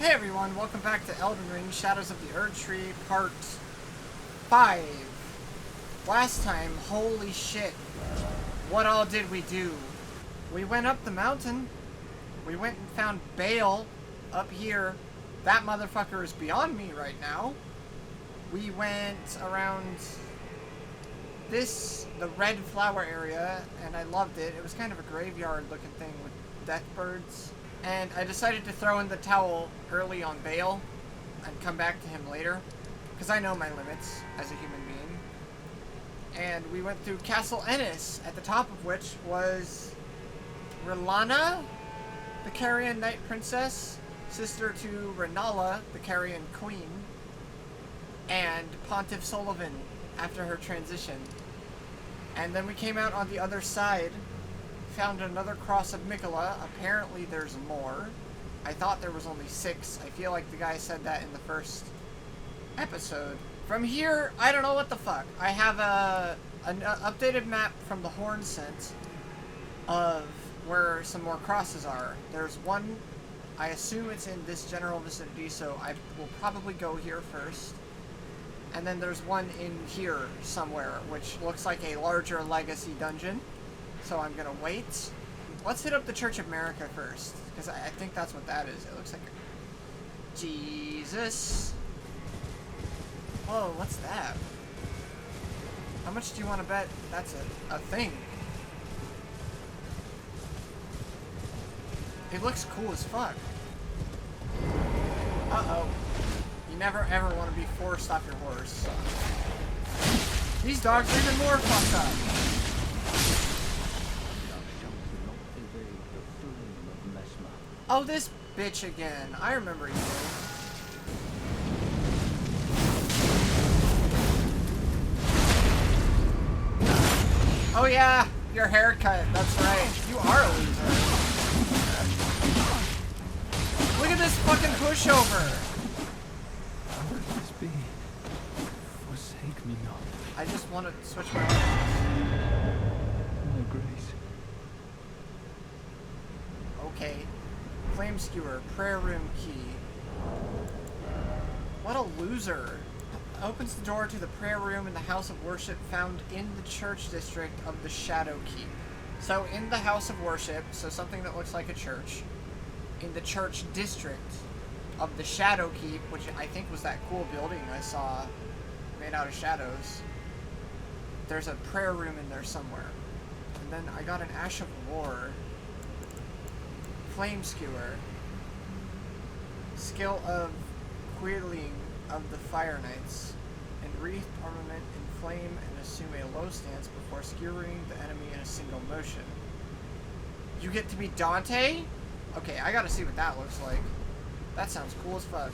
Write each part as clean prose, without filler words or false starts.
Hey everyone, welcome back to Elden Ring, Shadows of the Erdtree, Part 5. Last time, holy shit, what all did we do? We went up the mountain, we went and found Bale up here. That motherfucker is beyond me right now. We went around the red flower area, and I loved it. It was kind of a graveyard looking thing with death birds. And I decided to throw in the towel early on Bale and come back to him later, because I know my limits as a human being. And we went through Castle Ennis, at the top of which was Rilana, the Carian Knight Princess, sister to Renala, the Carian Queen, and Pontiff Sullivan after her transition. And then we came out on the other side, found another cross of Mikola. Apparently there's more. I thought there was only 6. I feel like the guy said that in the first episode. From here, I don't know what the fuck. I have an updated map from the Horn Scent of where some more crosses are. There's one, I assume it's in this general vicinity, so I will probably go here first. And then there's one in here somewhere, which looks like a larger legacy dungeon. So I'm gonna wait. Let's hit up the Church of America first, because I think that's what that is. It looks like a... Jesus. Whoa, what's that? How much do you want to bet that's a thing? It looks cool as fuck. Uh-oh. You never ever want to be forced off your horse. These dogs are even more fucked up. Oh, this bitch again. I remember you. Oh yeah, your haircut. That's right. You are a loser. Look at this fucking pushover. How could this be? Forsake me not. I just want to switch my arms. My grace. Okay. Flame Skewer, prayer room key. What a loser. Opens the door to the prayer room in the house of worship found in the church district of the Shadow Keep. So in the house of worship, so something that looks like a church, in the church district of the Shadow Keep, which I think was that cool building I saw made out of shadows, there's a prayer room in there somewhere. And then I got an Ash of War. Flame Skewer. Skill of Quirling of the Fire Knights. And wreathed armament in flame and assume a low stance before skewering the enemy in a single motion. You get to be Dante? Okay, I gotta see what that looks like. That sounds cool as fuck.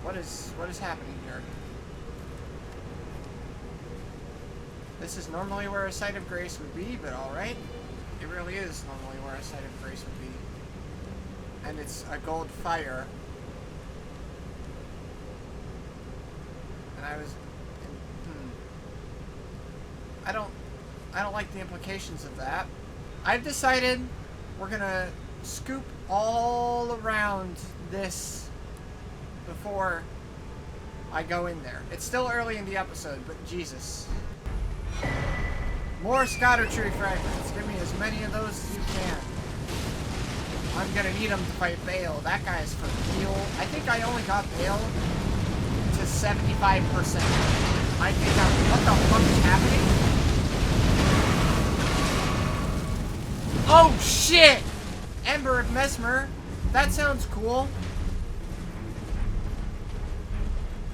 What is happening here? This is normally where a Site of Grace would be, but alright. It really is normally where a Site of Grace would be. And it's a gold fire. And I was... I don't like the implications of that. I've decided we're gonna scoop all around this before I go in there. It's still early in the episode, but Jesus. More Erdtree fragments. Give me as many of those as you can. I'm gonna need them to fight Bale. That guy's for real. I think I only got Bale to 75%. I think what the fuck is happening? Oh shit! Ember of Mesmer. That sounds cool.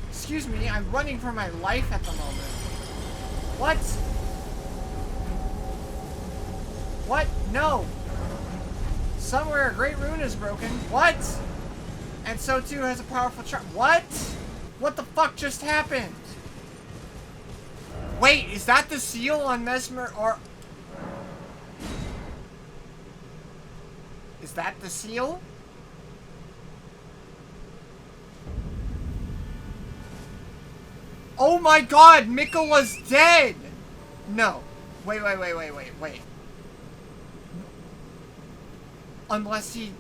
Excuse me, I'm running for my life at the moment. What? What? No! Somewhere a great rune is broken. What? And so too has a powerful charm. What? What the fuck just happened? Wait, is that the seal on Mesmer or... Is that the seal? Oh my god, Mikola's dead! No. Wait. Unless he...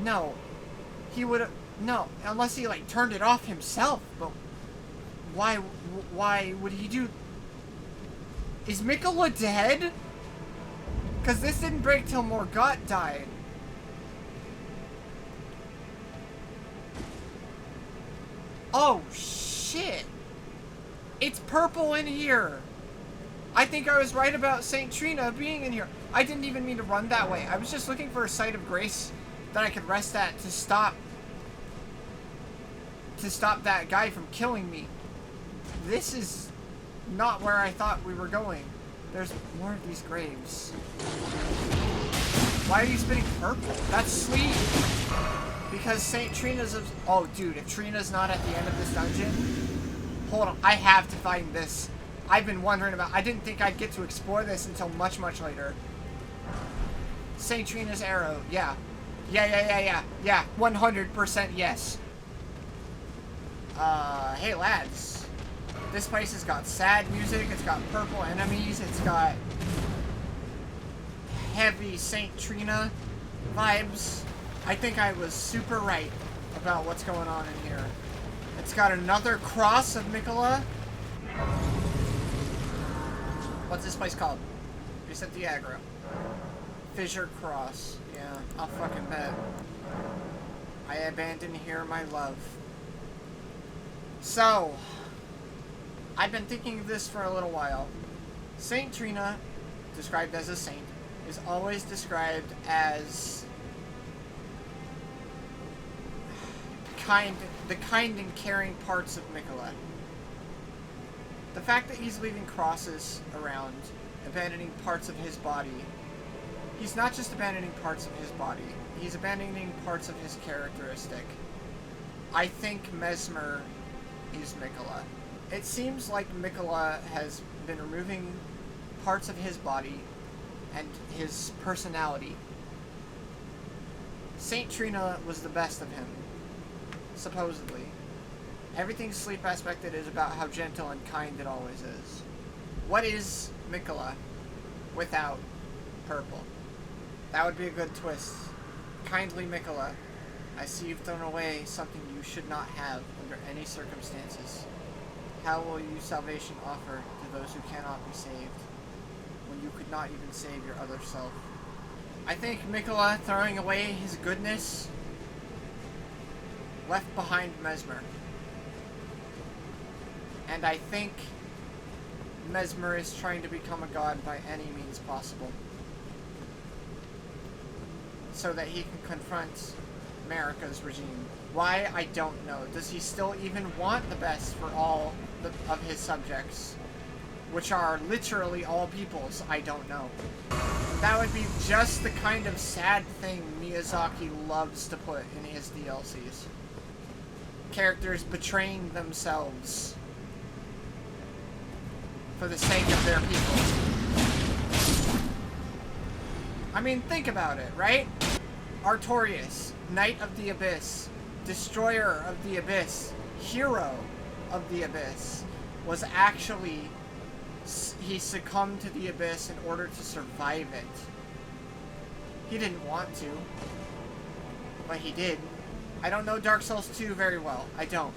No. he would have... No, unless he, like, turned it off himself. But why would he do... Is Mikola dead? Because this didn't break till Morgott died. Oh, shit. It's purple in here. I think I was right about St. Trina being in here. I didn't even mean to run that way. I was just looking for a site of grace that I could rest at to stop that guy from killing me. This is not where I thought we were going. There's more of these graves. Why are you spitting purple? That's sweet. Because St. Trina's... Oh, dude, if Trina's not at the end of this dungeon... Hold on, I have to find this. I've been wondering about... I didn't think I'd get to explore this until much, much later. St. Trina's arrow, yeah. Yeah, 100% yes. Hey lads. This place has got sad music, it's got purple enemies, it's got heavy St. Trina vibes. I think I was super right about what's going on in here. It's got another cross of Mikola. What's this place called? Reset the aggro. Fissure Cross. Yeah, I'll fucking bet. I abandon here my love. So, I've been thinking of this for a little while. Saint Trina, described as a saint, is always described as the kind and caring parts of Mikola. The fact that he's leaving crosses around, abandoning parts of his body, he's not just abandoning parts of his body, he's abandoning parts of his characteristic. I think Mesmer is Mikola. It seems like Mikola has been removing parts of his body and his personality. Saint Trina was the best of him, supposedly. Everything sleep aspected is about how gentle and kind it always is. What is Mikola without purple? That would be a good twist. Kindly Mikola, I see you've thrown away something you should not have under any circumstances. How will you salvation offer to those who cannot be saved, when you could not even save your other self? I think Mikola throwing away his goodness left behind Mesmer. And I think Mesmer is trying to become a god by any means possible, so that he can confront America's regime. Why? I don't know. Does he still even want the best for all of his subjects, which are literally all peoples? I don't know. That would be just the kind of sad thing Miyazaki loves to put in his DLCs. Characters betraying themselves for the sake of their people. I mean, think about it, right? Artorias, Knight of the Abyss, Destroyer of the Abyss, Hero of the Abyss, was actually... he succumbed to the Abyss in order to survive it. He didn't want to, but he did. I don't know Dark Souls 2 very well. I don't.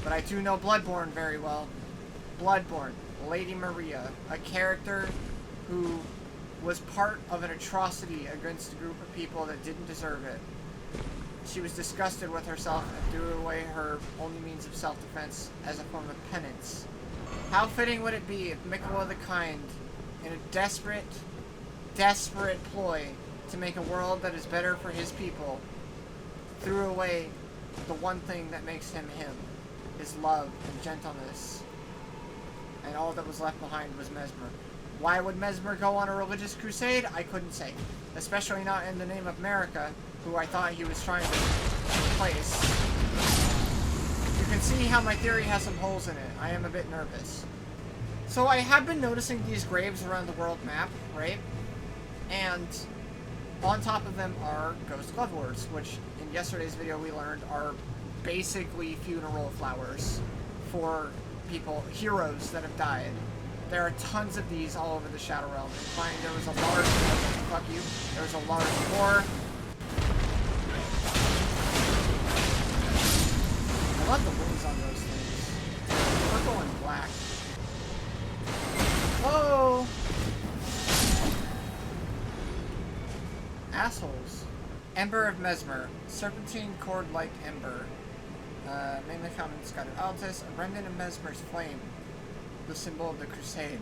But I do know Bloodborne very well. Bloodborne, Lady Maria, a character who was part of an atrocity against a group of people that didn't deserve it. She was disgusted with herself and threw away her only means of self-defense as a form of penance. How fitting would it be if Mikola the Kind, in a desperate ploy to make a world that is better for his people, threw away the one thing that makes him him, his love and gentleness, and all that was left behind was Mesmer. Why would Mesmer go on a religious crusade? I couldn't say. Especially not in the name of America, who I thought he was trying to replace. You can see how my theory has some holes in it. I am a bit nervous. So I have been noticing these graves around the world map, right? And on top of them are ghost glovewors, which in yesterday's video we learned are basically funeral flowers for people, heroes that have died. There are tons of these all over the Shadow Realm. Implying there was a large... fuck you. There was a large war. love the wings on those things. Purple and black. Whoa! Assholes. Ember of Mesmer. Serpentine cord-like ember. Mainly found in Scottish Altus. A remnant of Mesmer's flame. The symbol of the crusade.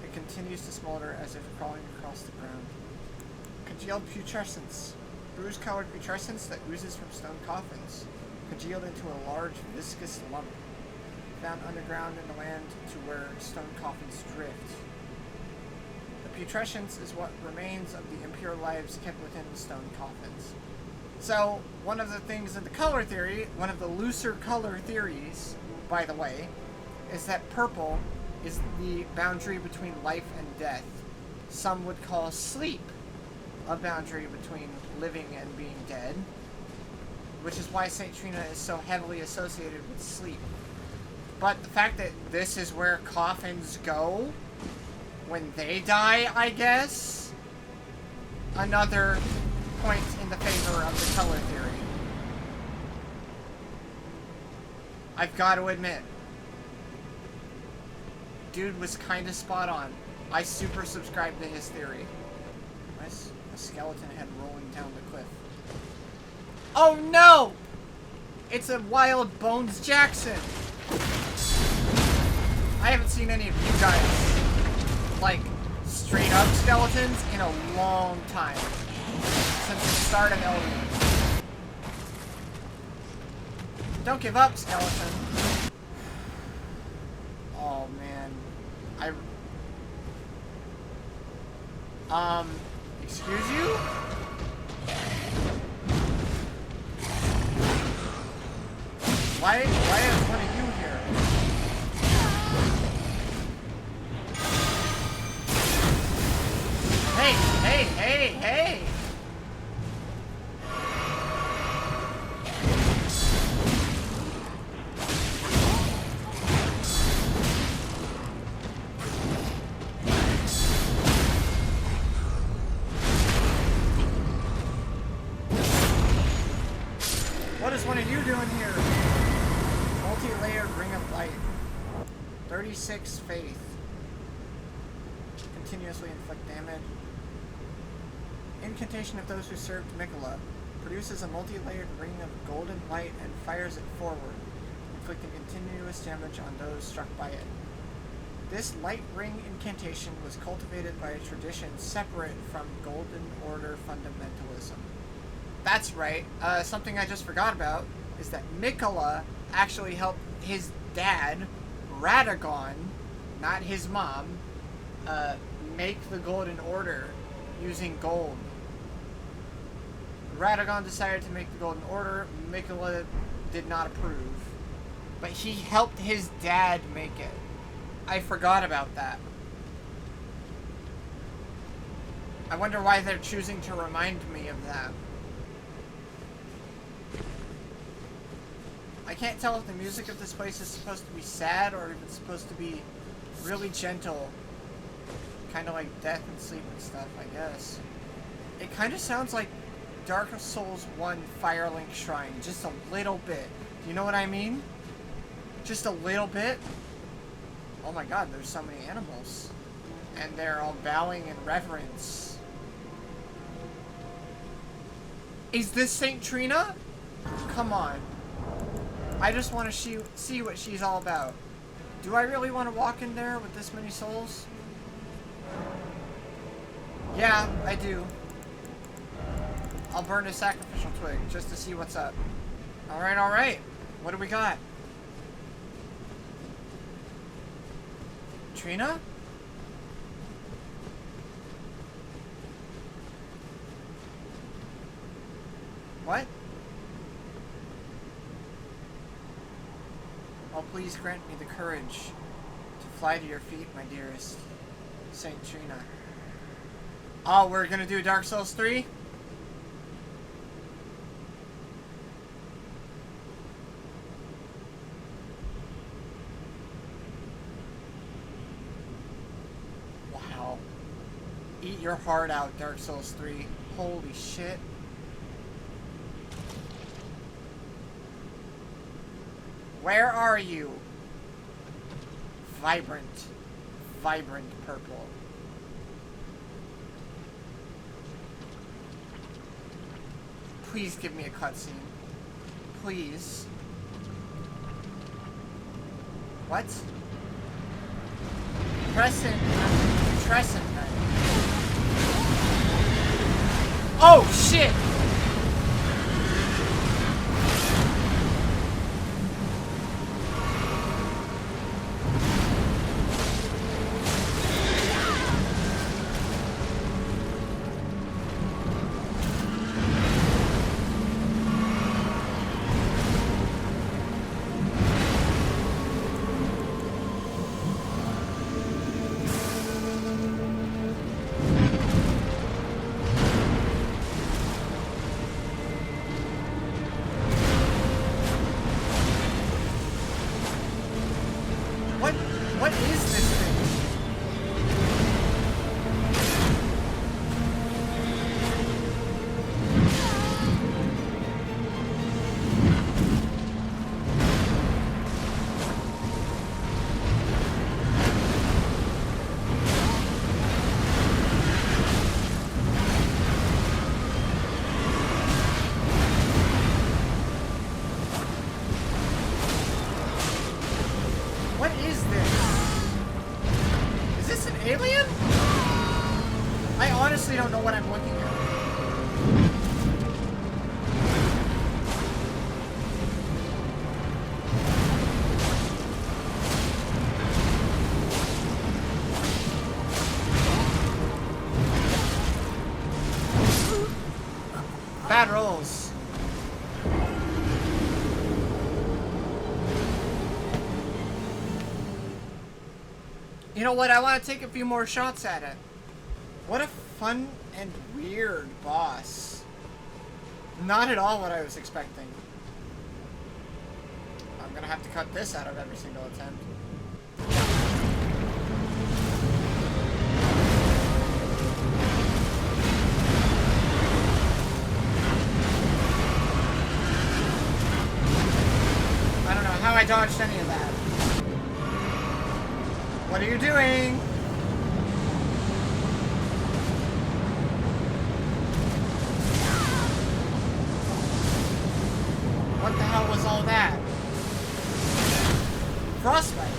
It continues to smolder as if crawling across the ground. Congealed putrescence. Bruise-colored putrescence that oozes from stone coffins. Congealed into a large, viscous lump. Found underground in the land to where stone coffins drift. The putrescence is what remains of the impure lives kept within the stone coffins. So, one of the things in the color theory, one of the looser color theories, by the way, is that purple is the boundary between life and death. Some would call sleep a boundary between living and being dead, which is why St. Trina is so heavily associated with sleep. But the fact that this is where coffins go when they die, I guess, another point in the favor of the color theory. I've got to admit, dude was kind of spot on. I super subscribe to his theory. Nice. A skeleton head rolling down the cliff. Oh no! It's a wild Bones Jackson! I haven't seen any of you guys, like, straight up skeletons in a long time. Since the start of Elden Ring. Don't give up, skeleton. Oh man. Excuse you? Why is one of you here? Hey! What is one of you doing here? Multi-layered ring of light. 36 faith. Continuously inflict damage. Incantation of those who served Mikola. Produces a multi-layered ring of golden light and fires it forward, inflicting continuous damage on those struck by it. This light ring incantation was cultivated by a tradition separate from Golden Order fundamentalism. That's right. Something I just forgot about is that Mikola actually helped his dad, Radagon, not his mom, make the Golden Order using gold. Radagon decided to make the Golden Order. Mikola did not approve. But he helped his dad make it. I forgot about that. I wonder why they're choosing to remind me of that. I can't tell if the music of this place is supposed to be sad or if it's supposed to be really gentle. Kind of like death and sleep and stuff, I guess. It kind of sounds like Dark Souls 1 Firelink Shrine, just a little bit. Do you know what I mean? Just a little bit? Oh my god, there's so many animals. And they're all bowing in reverence. Is this St. Trina? Come on. I just want to see what she's all about. Do I really want to walk in there with this many souls? Yeah, I do. I'll burn a sacrificial twig just to see what's up. Alright. What do we got? Trina? What? Oh, please grant me the courage to fly to your feet, my dearest Saint Trina. Oh, we're gonna do Dark Souls 3? Wow. Eat your heart out, Dark Souls 3. Holy shit. Where are you? Vibrant. Vibrant purple. Please give me a cutscene. Please. What? Crescent. Knight. Oh, shit! What is this thing? What is this? Is this an alien? I honestly don't know what I'm looking at. Bad rolls. You know what? I want to take a few more shots at it. What a fun and weird boss. Not at all what I was expecting. I'm gonna have to cut this out of every single attempt. I don't know how I dodged any of that. What are you doing? What the hell was all that? Frostbite.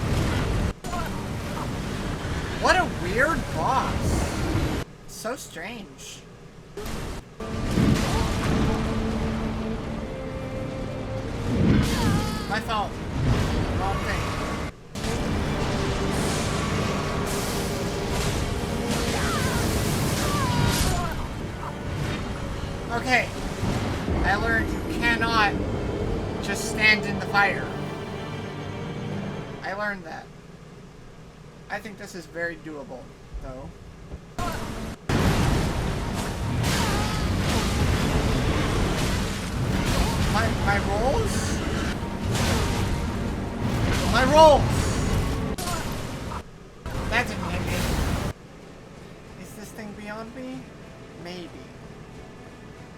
What a weird boss. So strange. My fault. Wrong thing. Okay, I learned you cannot just stand in the fire. I learned that. I think this is very doable, though. My rolls? My rolls! That didn't hit me. Is this thing beyond me? Maybe.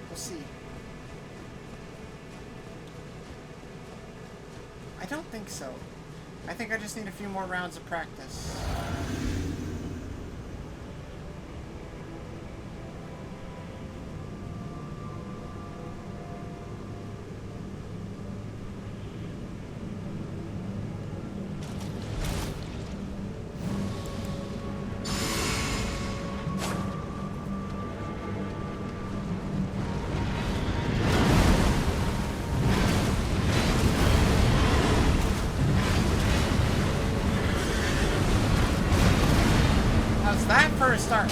We'll see. I don't think so. I think I just need a few more rounds of practice. How's that for a start?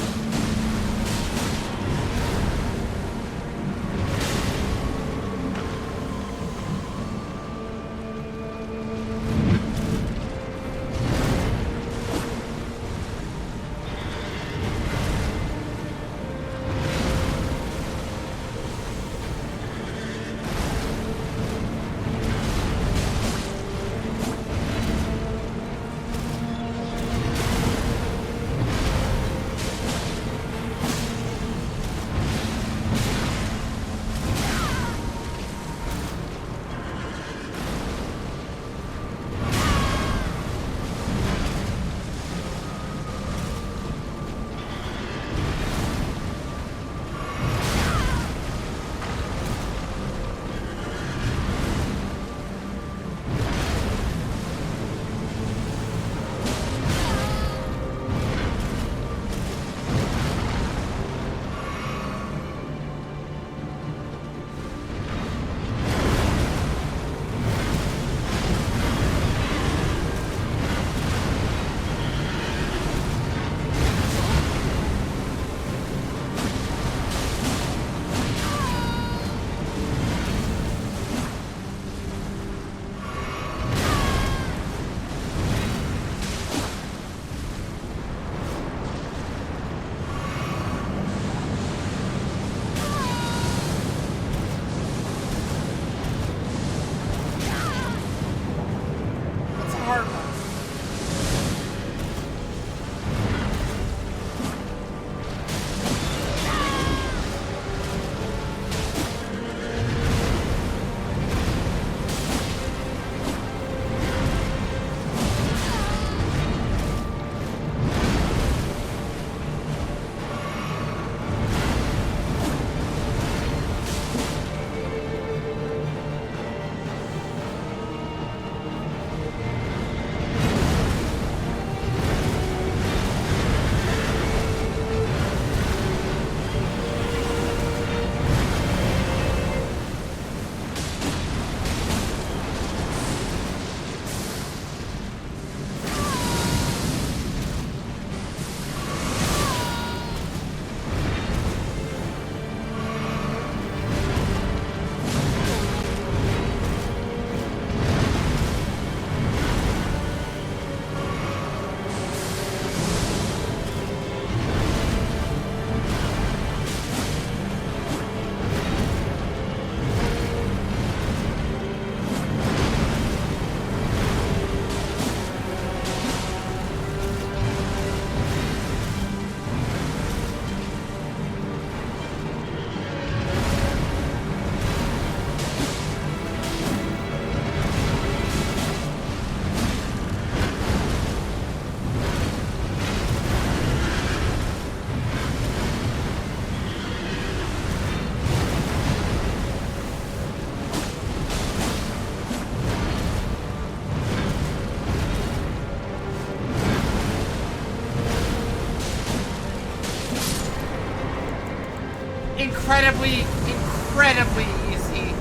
incredibly, incredibly easy.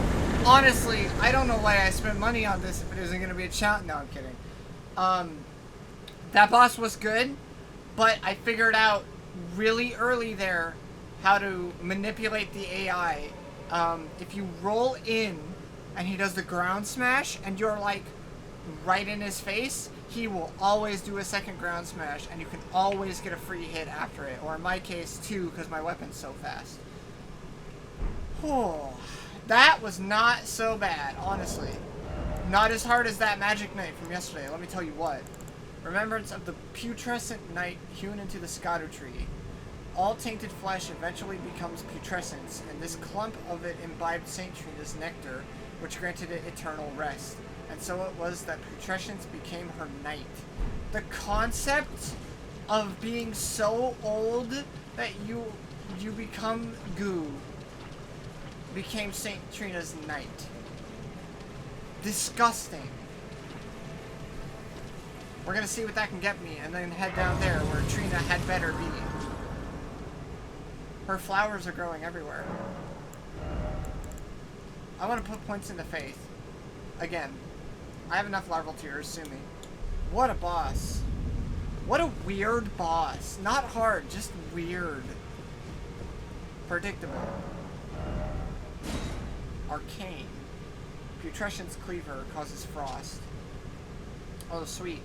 Honestly, I don't know why I spent money on this if it isn't going to be a challenge. No, I'm kidding. That boss was good, but I figured out really early there how to manipulate the AI. If you roll in and he does the ground smash and you're like right in his face, he will always do a second ground smash and you can always get a free hit after it. Or in my case, 2, because my weapon's so fast. Oh, that was not so bad, honestly. Not as hard as that magic knight from yesterday, let me tell you what. Remembrance of the putrescent knight hewn into the Erdtree. All tainted flesh eventually becomes putrescence, and this clump of it imbibed St. Trina's nectar, which granted it eternal rest. And so it was that putrescence became her knight. The concept of being so old that you become goo became St. Trina's knight. Disgusting. We're gonna see what that can get me, and then head down there where Trina had better be. Her flowers are growing everywhere. I want to put points into faith. Again, I have enough larval tears, sue me. What a boss. What a weird boss. Not hard, just weird. Predictable. Arcane. Putrescence Cleaver causes frost. Oh, sweet.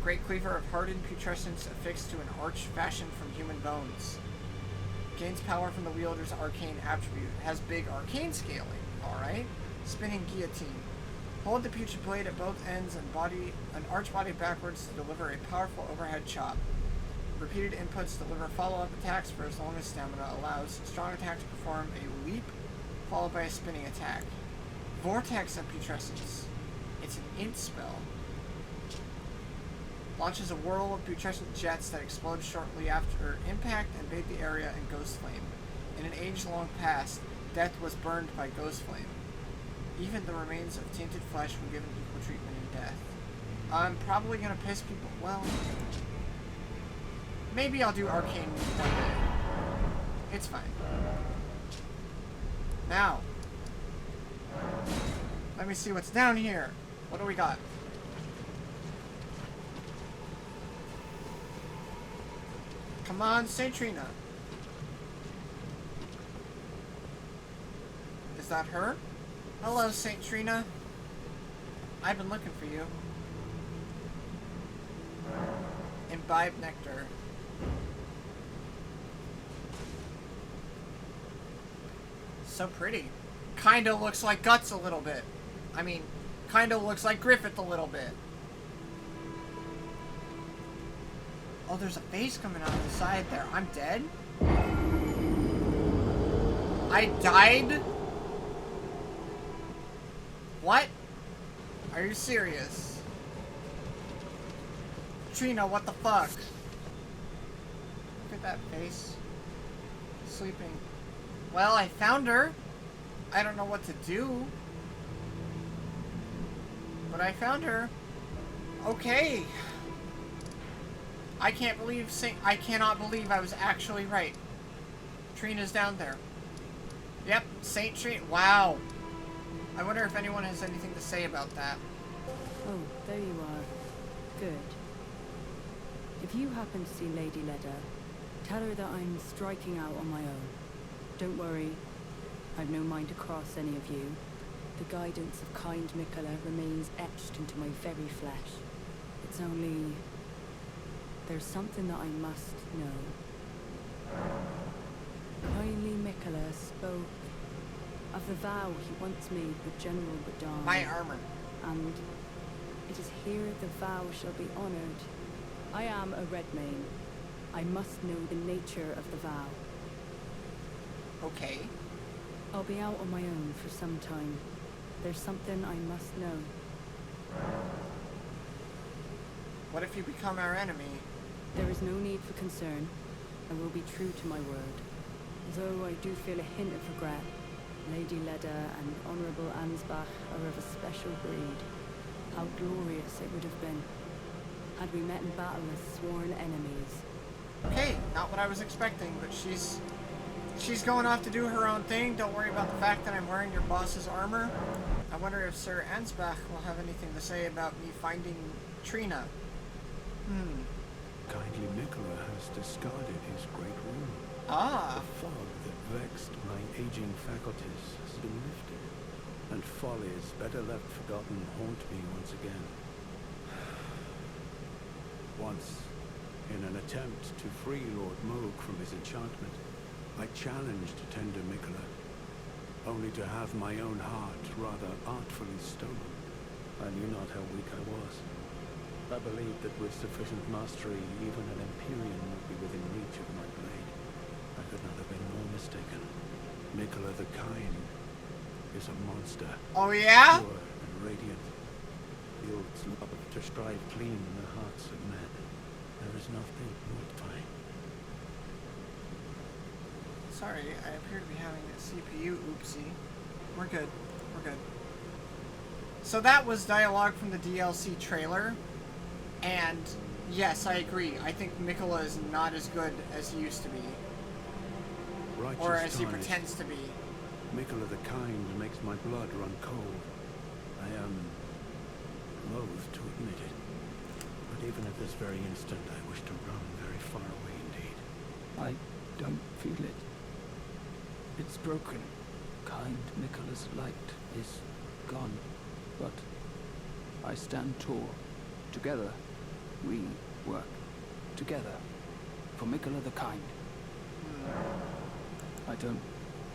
Great Cleaver of hardened putrescence affixed to an arch fashioned from human bones. Gains power from the wielder's arcane attribute. Has big arcane scaling. Alright. Spinning Guillotine. Hold the putrid blade at both ends and arch body backwards to deliver a powerful overhead chop. Repeated inputs deliver follow-up attacks for as long as stamina allows. Strong attacks perform a leap, followed by a spinning attack. Vortex of Putrescence. It's an int spell. Launches a whirl of putrescent jets that explode shortly after impact and bathe the area in ghost flame. In an age-long past, death was burned by ghost flame. Even the remains of tainted flesh were given equal treatment in death. I'm probably gonna piss people. Well, maybe I'll do arcane one day. It's fine. Now, let me see what's down here. What do we got? Come on, St. Trina. Is that her? Hello, St. Trina. I've been looking for you. Imbibe nectar. So pretty. Kinda looks like Guts a little bit. I mean, kinda looks like Griffith a little bit. Oh, there's a face coming out of the side there. I'm dead? I died? What? Are you serious? Trina, what the fuck? Look at that face. Sleeping. Well, I found her. I don't know what to do. But I found her. Okay. I cannot believe I was actually right. Trina's down there. Yep, St. Trina. Wow. I wonder if anyone has anything to say about that. Oh, there you are. Good. If you happen to see Lady Leda, tell her that I'm striking out on my own. Don't worry, I've no mind to cross any of you. The guidance of kind Mikola remains etched into my very flesh. It's only... there's something that I must know. Kindly Mikola spoke of the vow he once made with General Badon. My armor. And it is here the vow shall be honored. I am a Redmane. I must know the nature of the vow. Okay. I'll be out on my own for some time. There's something I must know. What if you become our enemy? There is no need for concern. I will be true to my word. Though I do feel a hint of regret. Lady Leda and Honourable Ansbach are of a special breed. How glorious it would have been had we met in battle as sworn enemies. Okay, not what I was expecting, but she's She's going off to do her own thing. Don't worry about the fact that I'm wearing your boss's armor. I wonder if Sir Ansbach will have anything to say about me finding Trina. Kindly Nicola has discarded his great rune. Ah. The fog that vexed my aging faculties has been lifted, and follies better left forgotten haunt me once again. Once, in an attempt to free Lord Moog from his enchantment, I challenged tender Nicola, only to have my own heart rather artfully stolen. I knew not how weak I was. I believed that with sufficient mastery, even an Empyrean would be within reach of my blade. I could not have been more mistaken. Nicola the Kind is a monster. Oh yeah? Pure and radiant. Yields love to strive clean in the hearts of men. There is nothing more divine. Sorry, I appear to be having a CPU oopsie. We're good. We're good. So that was dialogue from the DLC trailer. And yes, I agree. I think Nicola is not as good as he used to be. Righteous Or as he tarnished. pretends to be. Nicola the Kind makes my blood run cold. I am loath to admit it. But even at this very instant, I wish to run very far away indeed. I don't feel it. It's broken. Kind Nicola's light is gone. But I stand tall. Together, we work. Together. For Nicola the Kind. I don't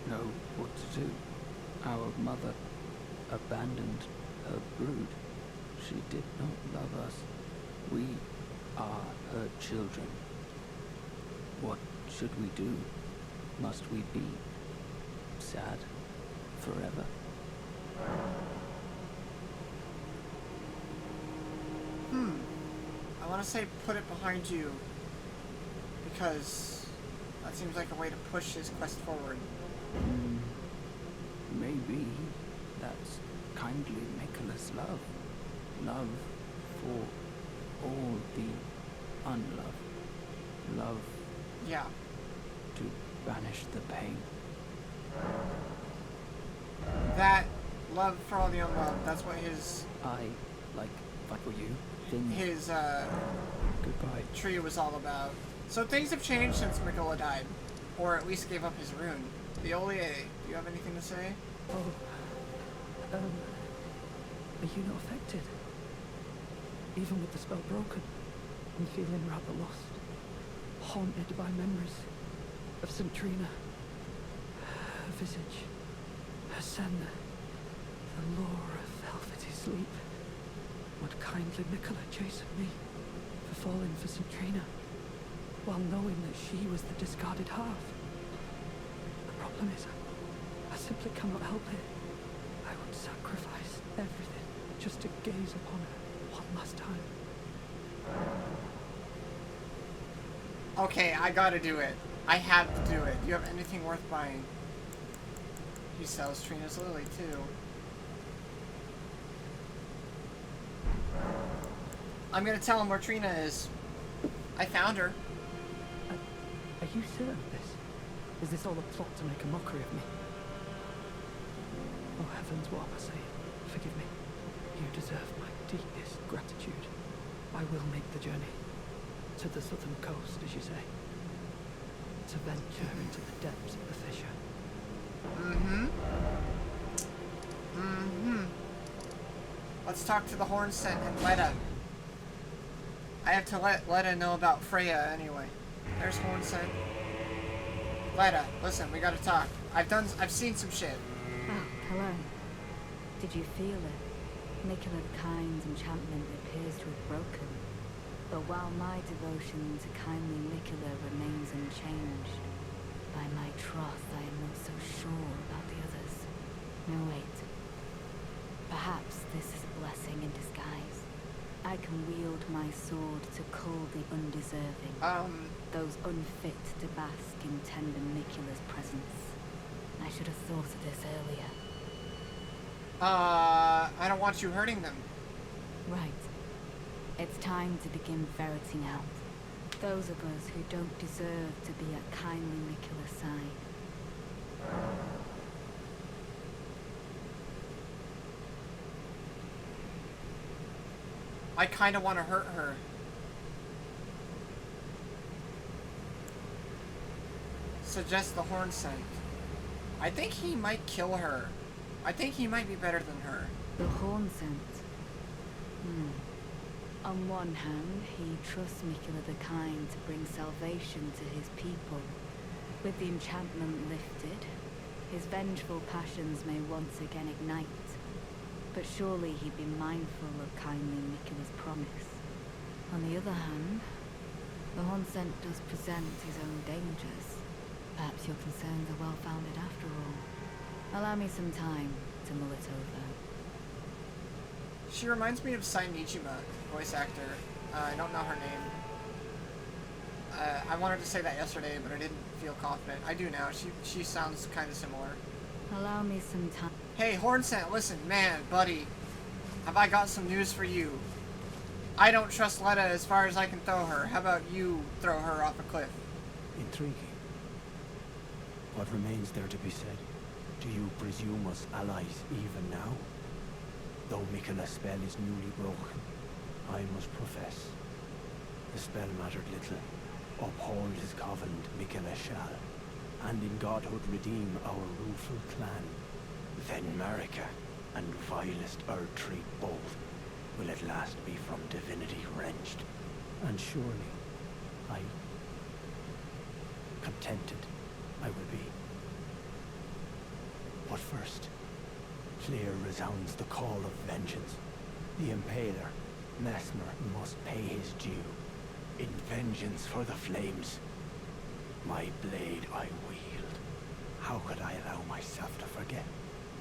know what to do. Our mother abandoned her brood. She did not love us. We are her children. What should we do? Must we be sad forever? I want to say put it behind you. Because that seems like a way to push his quest forward. Maybe that's kindly Nicola's love. Love for all the unloved. Love Yeah. to banish the pain. That love for all the unloved, that's what his Fight for you. Then goodbye. tree was all about. So things have changed since Nicola died. Or at least gave up his rune. Violia, do you have anything to say? Oh, are you not affected? Even with the spell broken, I'm feeling rather lost. Haunted by memories of St. Trina. Her visage, her scent, the lure of velvety sleep. Would kindly Nicola chasten me for falling for St. Trina, while knowing that she was the discarded half? The problem is, I simply cannot help it. I would sacrifice everything just to gaze upon her one last time. Okay, I gotta do it. I have to do it. Do you have anything worth buying? He sells Trina's lily too. I'm gonna tell him where Trina is. I found her. Are you certain of this? Is this all a plot to make a mockery of me? Oh heavens, what am I saying? Forgive me. You deserve my deepest gratitude. I will make the journey. To the southern coast, as you say. To venture into the depths of the fissure. Let's talk to the Hornsent and Letta. I have to let Letta know about Freya anyway. There's Hornsent. Letta, listen, we gotta talk. I've seen some shit. Ah, hello. Did you feel it? Nicola the Kind's enchantment appears to have broken. But while my devotion to kindly Nicola remains unchanged, by my troth I am not so sure about the others. No, wait. Perhaps this is a blessing in disguise. I can wield my sword to cull the undeserving. Those unfit to bask in tender Nicola's presence. I should have thought of this earlier. I don't want you hurting them. Right. It's time to begin ferreting out those of us who don't deserve to be at kindly Nicola's side. I kind of want to hurt her. Suggest the horn scent. I think he might kill her. I think he might be better than her. The horn scent. On one hand, he trusts Mikula the Kind to bring salvation to his people. With the enchantment lifted, his vengeful passions may once again ignite. But surely he'd be mindful of kindly Mikula's promise. On the other hand, the horn scent does present his own dangers. Perhaps your concerns are well-founded after all. Allow me some time to mull it over. She reminds me of Sainichima, voice actor. I don't know her name. I wanted to say that yesterday, but I didn't feel confident. I do now. She sounds kind of similar. Allow me some time. Hey, Hornscent, listen, man, buddy. Have I got some news for you? I don't trust Letta as far as I can throw her. How about you throw her off a cliff? Intriguing. What remains there to be said? Do you presume us allies even now? Though Mikula's spell is newly broken, I must profess, the spell mattered little. Uphold his covenant, Mikula shall, and in godhood redeem our rueful clan. Then Marika and vilest Erdtree both will at last be from divinity wrenched. And surely, contented I will be. But first, clear resounds the call of vengeance. The Impaler, Mesmer, must pay his due. In vengeance for the flames, my blade I wield. How could I allow myself to forget?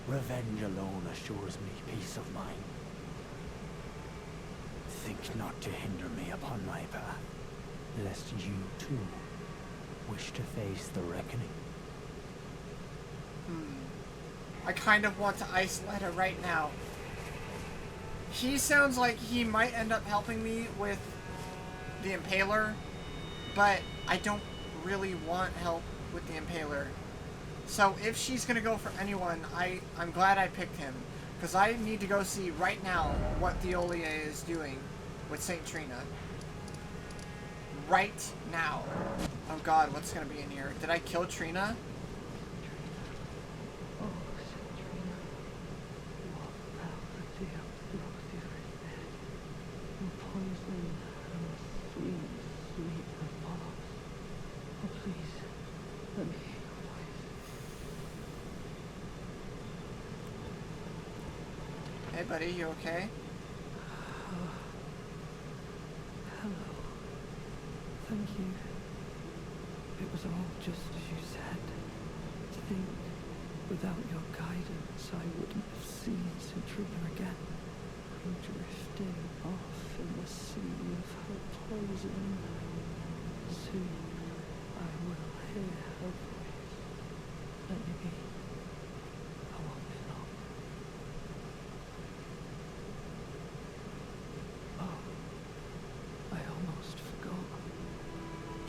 Revenge alone assures me peace of mind. Think not to hinder me upon my path, lest you too wish to face the reckoning. I kind of want to ice Letta right now. He sounds like he might end up helping me with the Impaler, but I don't really want help with the Impaler. So if she's gonna go for anyone, I'm glad I picked him, because I need to go see right now what Theolia is doing with Saint Trina. Right now. Oh god, what's gonna be in here? Did I kill Trina? Hey buddy, you okay? Hello. Thank you. It was all just as you said. To think, without your guidance, I wouldn't have seen Centurion again. I'm drifting off in the sea of her poison. Soon, I will hear her voice. Let me be. I won't be long. Oh, I almost forgot.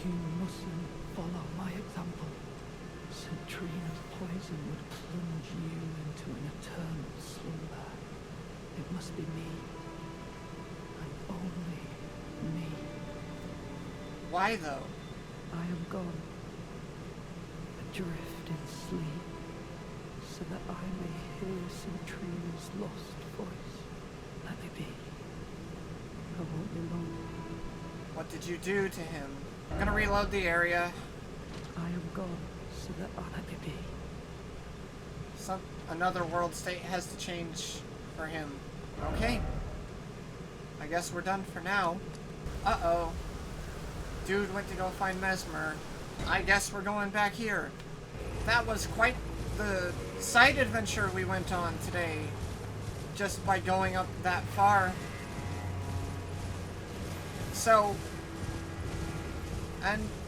You mustn't follow my example. Centrina's poison would plunge you into an eternal slumber. It must be me. And only me. Why though? I am gone. Adrift in sleep, so that I may hear Centrina's lost voice. Let me be. I won't be long. What did you do to him? I'm gonna reload the area. I am gone, so that I let me be. Another world state has to change for him. Okay. I guess we're done for now. Uh-oh. Dude went to go find Mesmer. I guess we're going back here. That was quite the side adventure we went on today. Just by going up that far. So,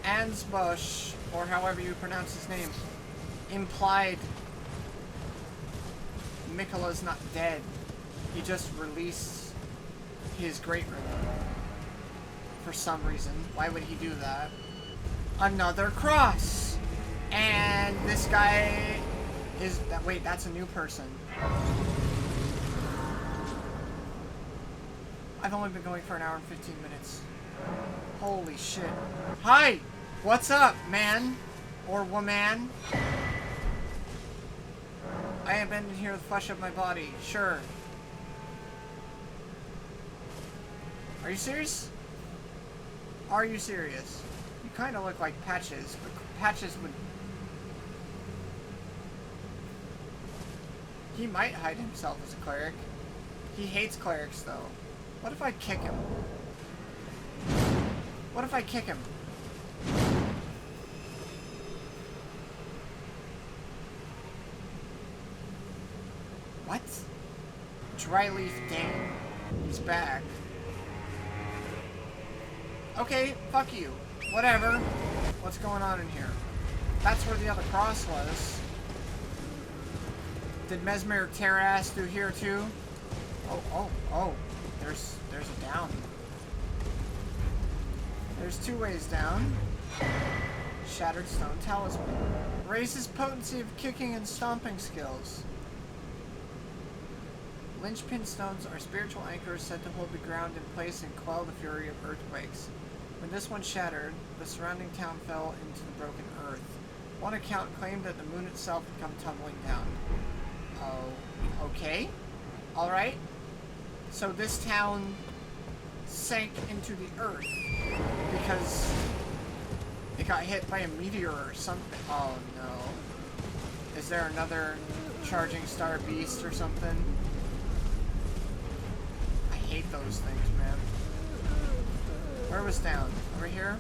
Ansbush, or however you pronounce his name, implied Mikula's not dead. He just released his great room. For some reason. Why would he do that? Another cross! And this guy is that. Wait, that's a new person. I've only been going for an hour and 15 minutes. Holy shit. Hi! What's up, man? Or woman? I abandoned here the flesh of my body. Sure. Are you serious? Are you serious? You kind of look like Patches, but Patches would... He might hide himself as a cleric. He hates clerics, though. What if I kick him? What if I kick him? What? Dryleaf Dane. He's back. Okay, fuck you. Whatever. What's going on in here? That's where the other cross was. Did Mesmer tear ass through here too? Oh. There's a down. There's two ways down. Shattered Stone Talisman. Raises potency of kicking and stomping skills. Linchpin stones are spiritual anchors said to hold the ground in place and quell the fury of earthquakes. When this one shattered, the surrounding town fell into the broken earth. One account claimed that the moon itself had come tumbling down. Oh, okay. Alright. So this town sank into the earth because it got hit by a meteor or something. Oh no. Is there another charging star beast or something? I hate those things, man. Where was down? Over here?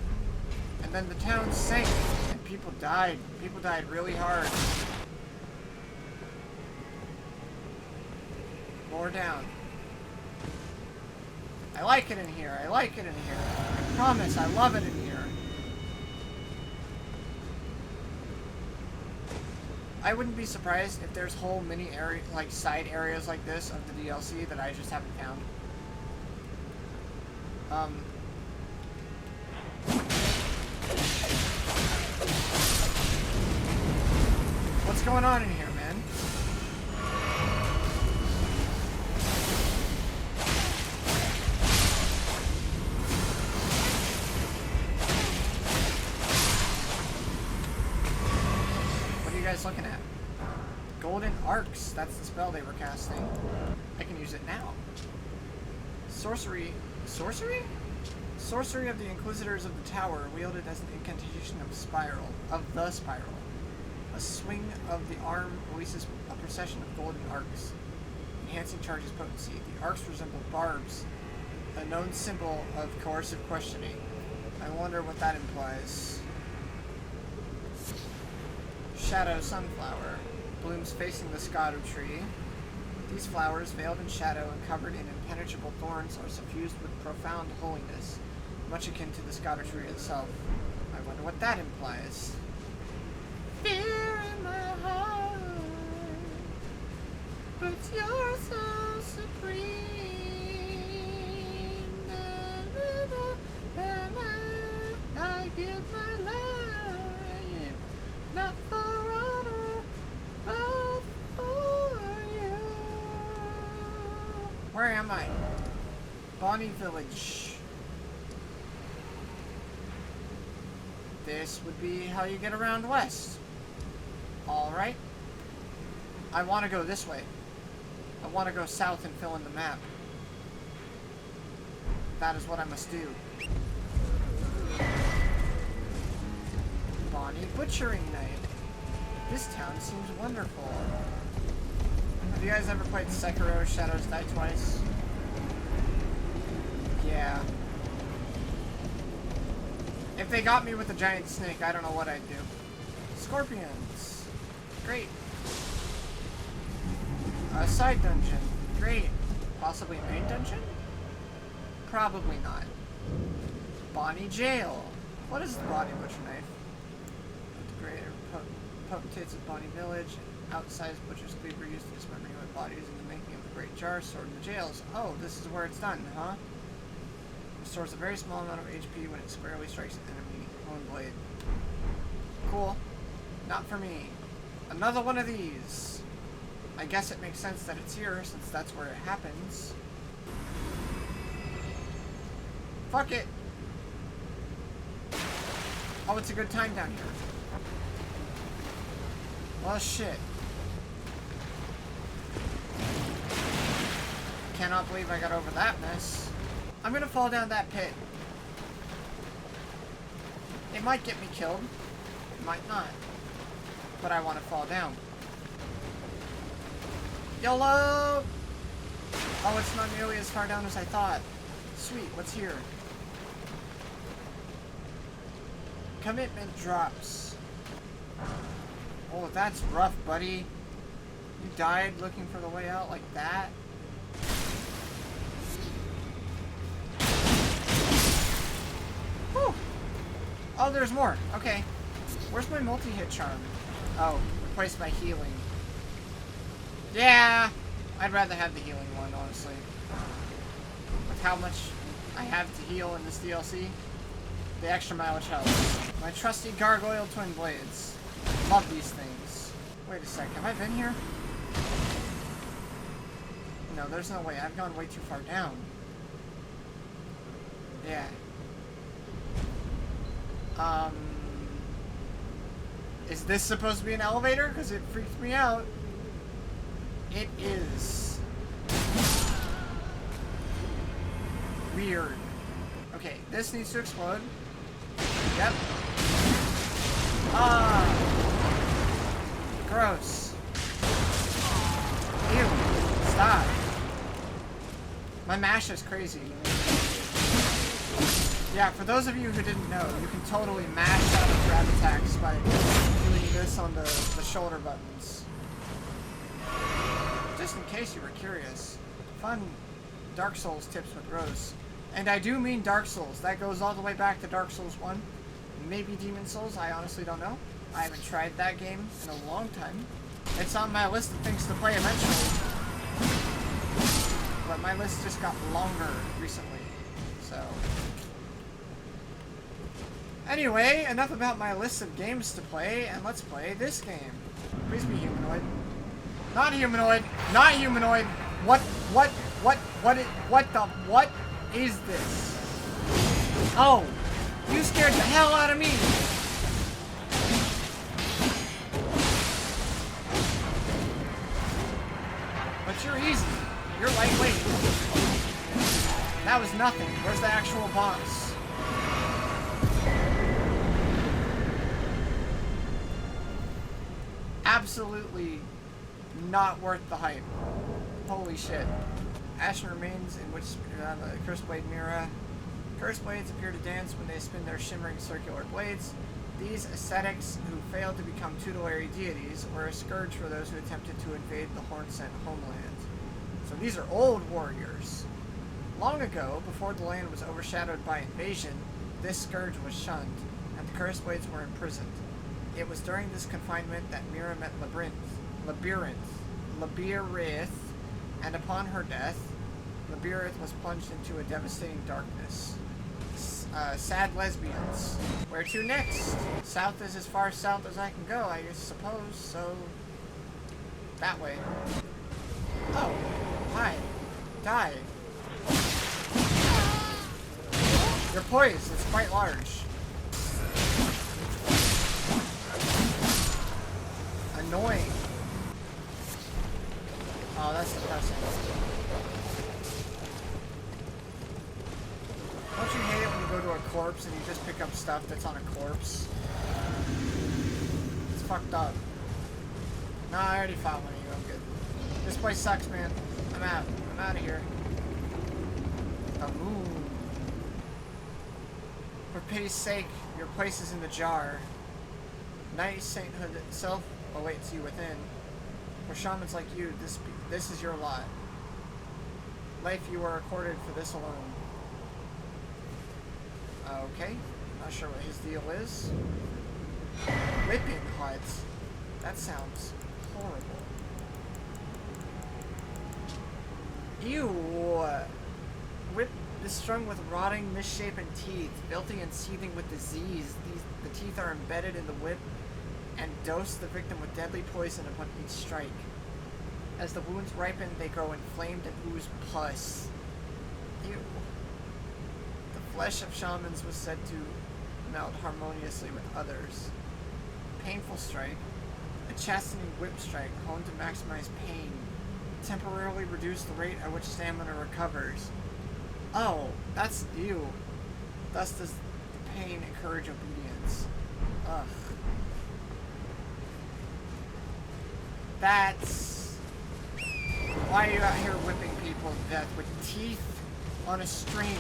And then the town sank and people died. People died really hard. More down. I like it in here. I like it in here. I promise, I love it in here. I wouldn't be surprised if there's whole mini area, like side areas like this of the DLC that I just haven't found. What's going on in here, man? What are you guys looking at? Golden Arcs. That's the spell they were casting. I can use it now. Sorcery. Sorcery? Sorcery of the Inquisitors of the Tower, wielded as an incantation of the Spiral. A swing of the arm releases a procession of golden arcs, enhancing charge's potency. The arcs resemble barbs, a known symbol of coercive questioning. I wonder what that implies. Shadow Sunflower. Blooms facing the Erdtree. These flowers, veiled in shadow and covered in impenetrable thorns, are suffused with profound holiness, much akin to the Erdtree itself. I wonder what that implies. Fear in my heart, but you're so supreme. I give my life, not for honor, but for you. Where am I? Bonnie Village. This would be how you get around west. Alright. I want to go this way. I want to go south and fill in the map. That is what I must do. Bonnie Butchering Night. This town seems wonderful. Have you guys ever played Sekiro Shadows Die Twice? Yeah. If they got me with a giant snake, I don't know what I'd do. Scorpions. Great. A side dungeon. Great. Possibly a main dungeon? Probably not. Bonnie Jail. What is the Bonnie Butcher Knife? The greater potentates of Bonnie Village. Outsized butcher's cleaver used to dismember human bodies in the making of the Great Jar stored in the jails. Oh, this is where it's done, huh? Restores a very small amount of HP when it squarely strikes an enemy. Own blade. Cool. Not for me. Another one of these. I guess it makes sense that it's here, since that's where it happens. Fuck it! Oh, it's a good time down here. Well, shit. Cannot believe I got over that mess. I'm gonna fall down that pit. It might get me killed. It might not. But I want to fall down. YOLO! Oh, it's not nearly as far down as I thought. Sweet, what's here? Commitment drops. Oh, that's rough, buddy. You died looking for the way out like that? Whew. Oh, there's more. Okay. Where's my multi-hit charm? Oh, replace my healing. Yeah! I'd rather have the healing one, honestly. With how much I have to heal in this DLC. The extra mileage helps. My trusty gargoyle twin blades. Love these things. Wait a sec, have I been here? No, there's no way. I've gone way too far down. Yeah. Is this supposed to be an elevator? Because it freaked me out. It is. Weird. Okay, this needs to explode. Yep. Ah. Gross. Ew. Stop. My mash is crazy. Yeah, for those of you who didn't know, you can totally mash out of grab attacks by doing this on the shoulder buttons. Just in case you were curious. Fun Dark Souls tips with Rose. And I do mean Dark Souls. That goes all the way back to Dark Souls 1. Maybe Demon Souls, I honestly don't know. I haven't tried that game in a long time. It's on my list of things to play eventually. But my list just got longer recently, so... Anyway, enough about my list of games to play, and let's play this game. Please be humanoid. Not humanoid! Not humanoid! What is this? Oh! You scared the hell out of me! But you're easy. You're lightweight. That was nothing. Where's the actual boss? Absolutely not worth the hype. Holy shit. Ashen remains in which the Cursed Blade Mira. Cursed Blades appear to dance when they spin their shimmering circular blades. These ascetics who failed to become tutelary deities were a scourge for those who attempted to invade the Horn-sent homeland. So these are old warriors. Long ago, before the land was overshadowed by invasion, this scourge was shunned, and the Cursed Blades were imprisoned. It was during this confinement that Mira met Labyrinth, and upon her death, Labyrinth was plunged into a devastating darkness. Sad lesbians. Where to next? South is as far south as I can go, I suppose, so... that way. Oh, hi. Die. You're poised, it's quite large. Annoying. Oh, that's depressing. Don't you hate it when you go to a corpse and you just pick up stuff that's on a corpse? It's fucked up. Nah, I already found one of you, I'm good. This place sucks, man. I'm out. I'm out of here. The moon. For pity's sake, your place is in the jar. Night sainthood itself awaits you within. For shamans like you, this is your lot. Life you are accorded for this alone. Okay, not sure what his deal is. Whipping hut. That sounds horrible. Ew. Whip is strung with rotting, misshapen teeth, filthy and seething with disease. The teeth are embedded in the whip and dose the victim with deadly poison upon each strike. As the wounds ripen, they grow inflamed and ooze pus. Ew. The flesh of shamans was said to melt harmoniously with others. Painful strike. A chastening whip strike honed to maximize pain. Temporarily reduce the rate at which stamina recovers. Oh, that's ew. Thus does the pain encourage obedience. Ugh. That's... Why are you out here whipping people to death with teeth on a string?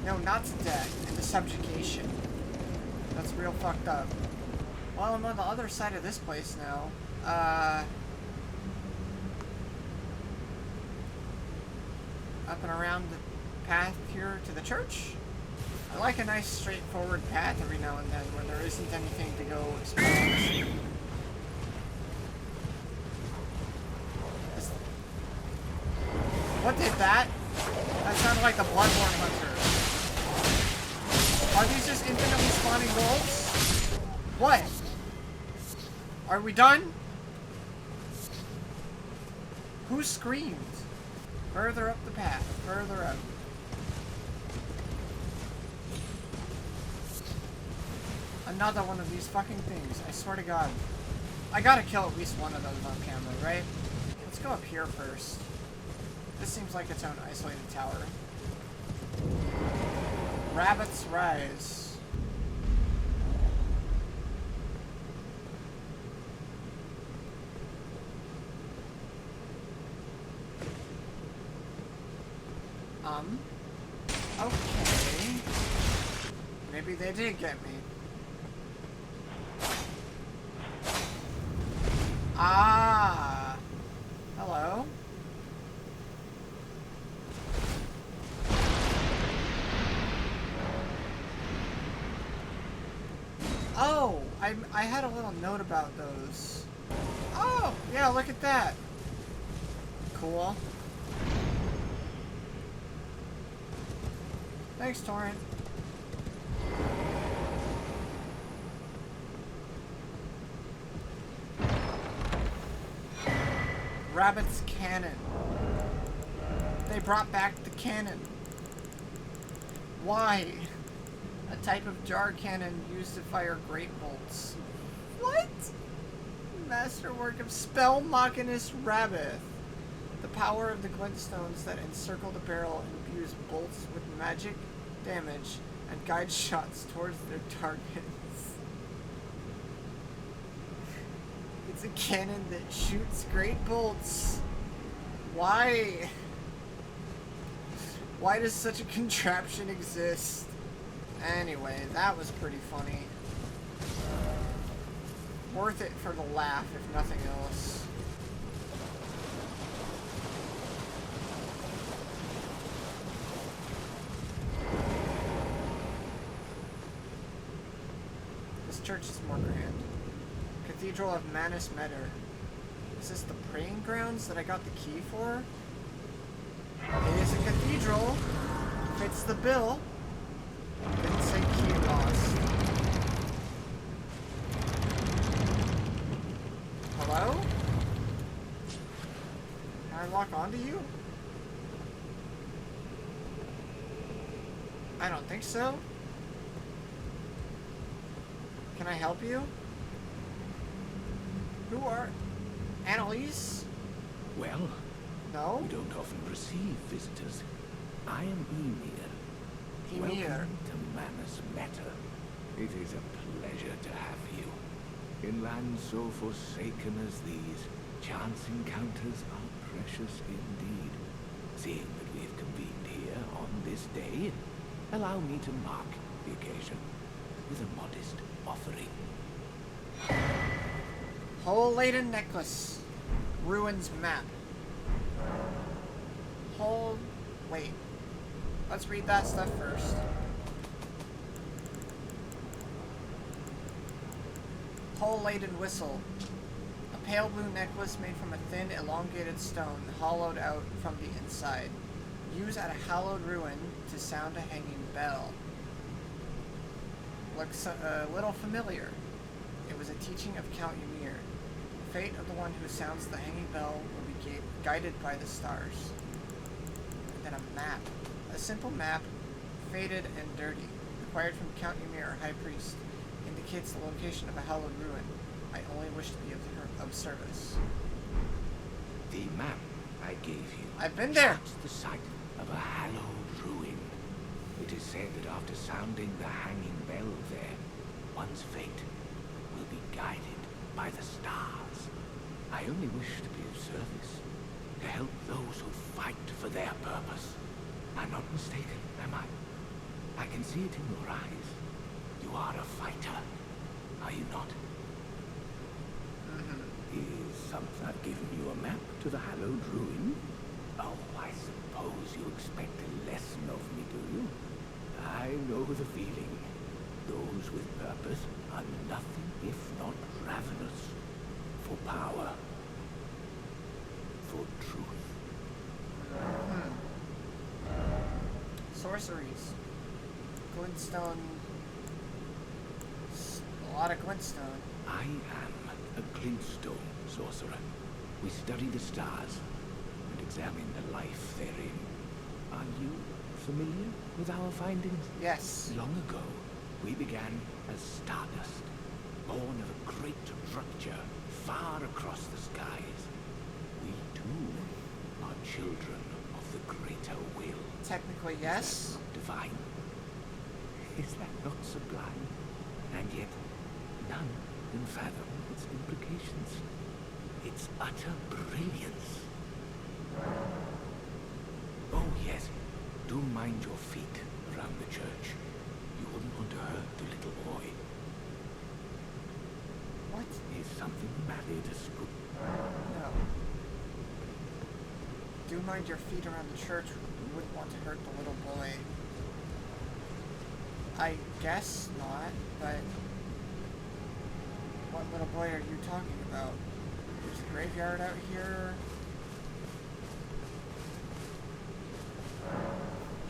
No, not to death, into subjugation. That's real fucked up. Well, I'm on the other side of this place now. Up and around the path here to the church. I like a nice straightforward path every now and then where there isn't anything to go explore. What did that? That sounded like the Bloodborne Hunter. Are these just infinitely spawning wolves? What? Are we done? Who screamed? Further up the path. Further up. Another one of these fucking things. I swear to God. I gotta kill at least one of those on camera, right? Let's go up here first. This seems like its own isolated tower. Rabbit's Rise. Okay. Maybe they did get me. Ah. Hello. Oh, I had a little note about those. Oh, yeah, look at that. Cool. Thanks, Torrent. Rabbit's Cannon. They brought back the cannon. Why? A type of jar cannon used to fire great bolts. What? Masterwork of Spell Machinist Rabbit. The power of the glintstones that encircle the barrel imbues bolts with magic damage and guide shots towards their targets. It's a cannon that shoots great bolts. Why? Why does such a contraption exist? Anyway, that was pretty funny. Worth it for the laugh, if nothing else. This church is more grand. Cathedral of Manus Metter. Is this the praying grounds that I got the key for? It is a cathedral. Fits the bill. Didn't say key lost. Hello? Can I lock onto you? I don't think so. Can I help you? Who are... Annalise? Well, No? we don't often receive visitors. I am Emir. Emir. Welcome to Manus Metter. It is a pleasure to have you. In lands so forsaken as these, chance encounters are precious indeed. Seeing that we have convened here on this day, allow me to mark the occasion with a modest offering. Hole-laden necklace. Ruins map. Hold... Wait. Let's read that stuff first. Hole-laden whistle. A pale blue necklace made from a thin, elongated stone, hollowed out from the inside. Use at a hallowed ruin to sound a hanging bell. looks a little familiar. It was a teaching of Count Ymir. The fate of the one who sounds the hanging bell will be guided by the stars. And then a map. A simple map, faded and dirty, acquired from Count Ymir, High Priest, indicates the location of a hallowed ruin. I only wish to be of service. The map I gave you. I've been there. Charts the site of a hallowed ruin. It is said that after sounding the hanging bell there, one's fate will be guided by the stars. I only wish to be of service, to help those who fight for their purpose. I'm not mistaken, am I? I can see it in your eyes. You are a fighter, are you not? Is something I've given you a map to the hallowed ruin? Oh, I suppose you expect a lesson of me, do you? I know the feeling. Those with purpose are nothing if not ravenous for power, for truth. Sorceries. Glintstone. A lot of glintstone. I am a glintstone sorcerer. We study the stars and examine the life therein. Are you familiar with our findings? Yes. Long ago, we began as stardust, born of a great rupture far across the skies. We too are children of the greater will. Technically, yes. Is that not divine? Is that not sublime? And yet, none can fathom its implications. Its utter brilliance. Oh yes, do mind your feet around the church. You wouldn't want to hurt the little boy. What? Is something the matter at school? No. Do mind your feet around the church. We wouldn't want to hurt the little boy. I guess not, but what little boy are you talking about? There's a graveyard out here.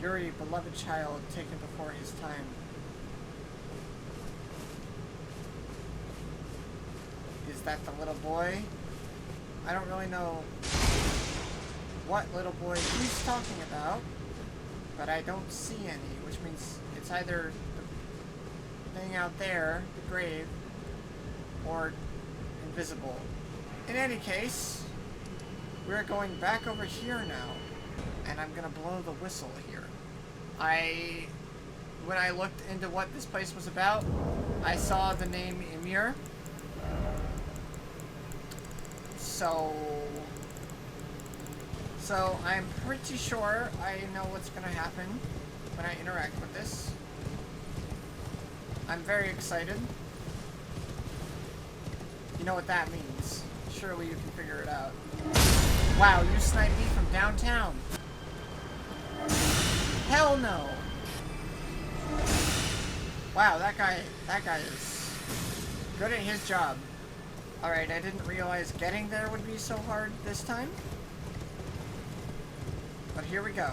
Yuri, beloved child, taken before his time. Is that the little boy? I don't really know what little boy he's talking about, but I don't see any, which means it's either the thing out there, the grave, or invisible. In any case, we're going back over here now, and I'm gonna blow the whistle here. When I looked into what this place was about, I saw the name Ymir. So I'm pretty sure I know what's gonna happen when I interact with this. I'm very excited. You know what that means. Surely you can figure it out. Wow, you sniped me from downtown. Hell no. Wow, that guy is good at his job. Alright, I didn't realize getting there would be so hard this time. But here we go.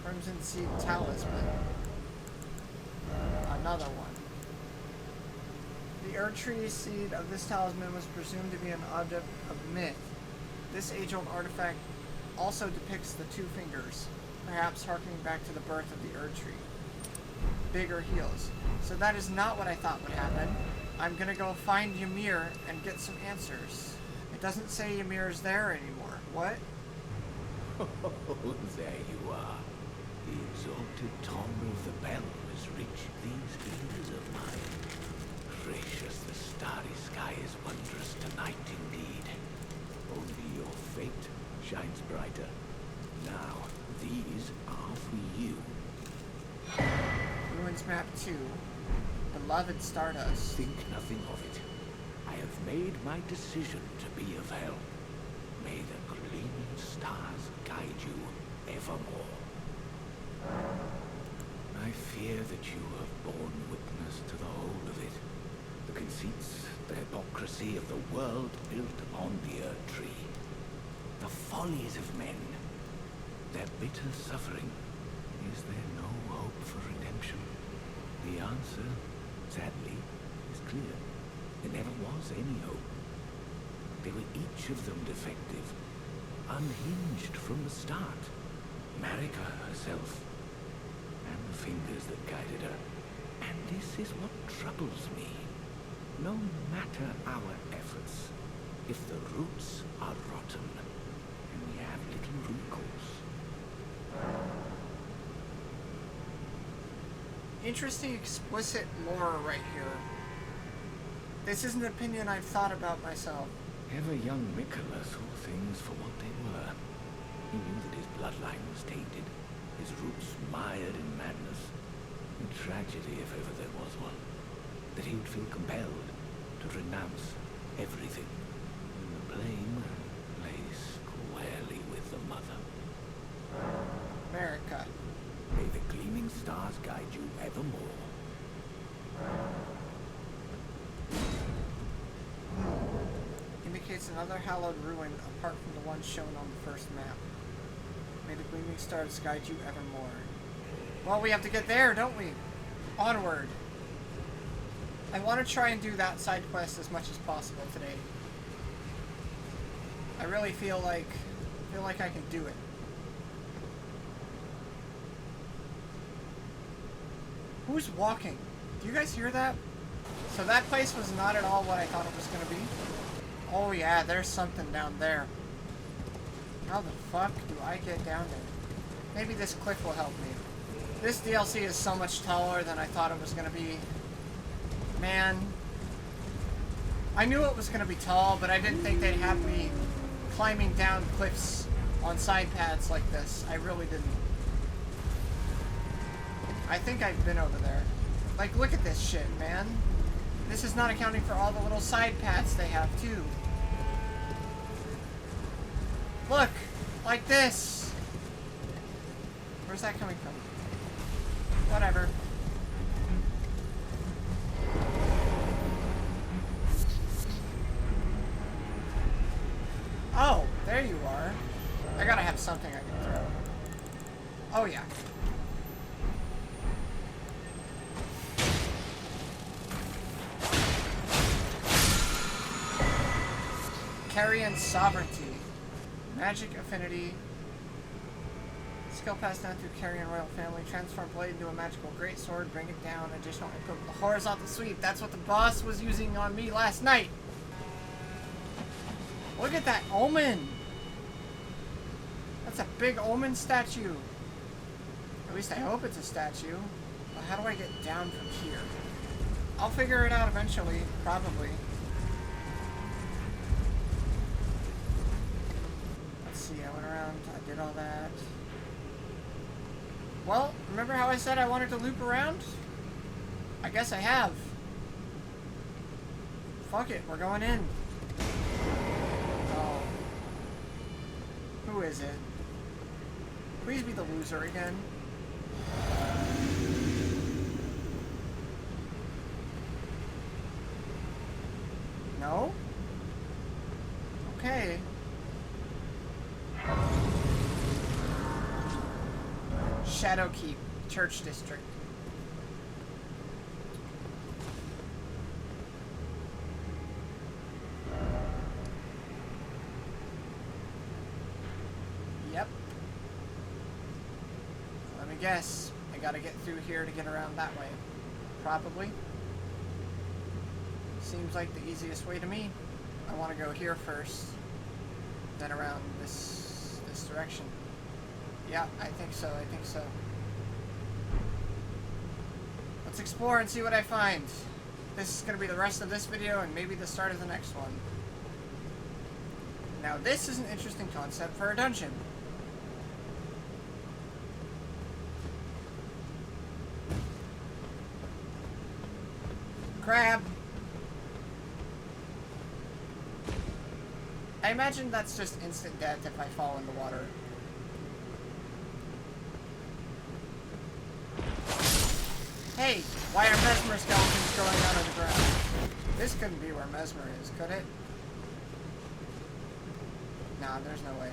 Crimson Seed Talisman. Another one. The Erdtree seed of this talisman was presumed to be an object of myth. This age-old artifact also depicts the two fingers, perhaps harkening back to the birth of the Erdtree. Bigger heels. So that is not what I thought would happen. I'm gonna go find Ymir and get some answers. It doesn't say Ymir is there anymore. What? Oh, there you are. The exalted timbre of the bell has reached these ears of mine. Gracious, the starry sky is wondrous tonight indeed. Only your fate shines brighter. Now, these are for you. Ruins Map 2. Beloved Stardust. Think nothing of it. I have made my decision to be of help. May the gleaming stars guide you evermore. I fear fear that you have borne witness to the whole of it. The conceits, the hypocrisy of the world built upon the Erdtree. The follies of men. Their bitter suffering. Is there no hope for redemption? The answer, sadly, is clear. There never was any hope. They were each of them defective, unhinged from the start. Marika herself, and the fingers that guided her. And this is what troubles me. No matter our efforts, if the roots are rotten, then we have little recourse. Interesting explicit lore right here. This is an opinion I've thought about myself. Ever young Mikola saw things for what they were. He knew that his bloodline was tainted, his roots mired in madness, a tragedy if ever there was one, that he would feel compelled to renounce everything. And the blame lay squarely with the mother. America. May the gleaming stars guide you evermore. Indicates another hallowed ruin apart from the one shown on the first map. May the gleaming stars guide you evermore. Well, we have to get there, don't we? Onward. I want to try and do that side quest as much as possible today. I really feel like I can do it. Who's walking? Do you guys hear that? So that place was not at all what I thought it was going to be. Oh yeah, there's something down there. How the fuck do I get down there? Maybe this cliff will help me. This DLC is so much taller than I thought it was going to be. Man. I knew it was going to be tall, but I didn't think they'd have me climbing down cliffs on side paths like this. I really didn't. I think I've been over there. Like, look at this shit, man. This is not accounting for all the little side paths they have, too. Look! Like this! Where's that coming from? Whatever. Oh, there you are. I gotta have something I can throw. Oh, yeah. Carrion Sovereignty. Magic Affinity. Skill passed down through Carrion Royal Family. Transform blade into a magical greatsword. Bring it down. Additional input. The horizontal sweep. That's what the boss was using on me last night. Look at that omen. That's a big omen statue. At least I hope it's a statue. But how do I get down from here? I'll figure it out eventually. Probably. I went around, I did all that. Well, remember how I said I wanted to loop around? I guess I have. Fuck it, we're going in. Oh. Who is it? Please be the loser again. No? Okay. Shadowkeep, Church District. Yep. Let me guess. I gotta get through here to get around that way. Probably. Seems like the easiest way to me. I want to go here first, then around this direction. Yeah, I think so, I think so. Let's explore and see what I find. This is going to be the rest of this video and maybe the start of the next one. Now this is an interesting concept for a dungeon. Crab! I imagine that's just instant death if I fall in the water. Hey, why are Mesmer skeletons growing out of the ground? This couldn't be where Mesmer is, could it? Nah, there's no way.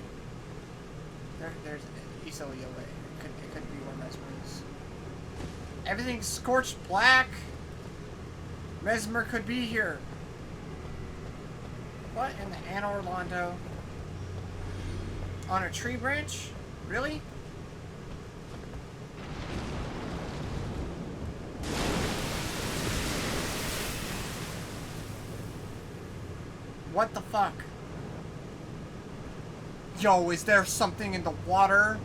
There's easily a way. It could be where Mesmer is. Everything's scorched black. Mesmer could be here. What in the Anne Orlando? On a tree branch? Really? What the fuck? Yo, is there something in the water?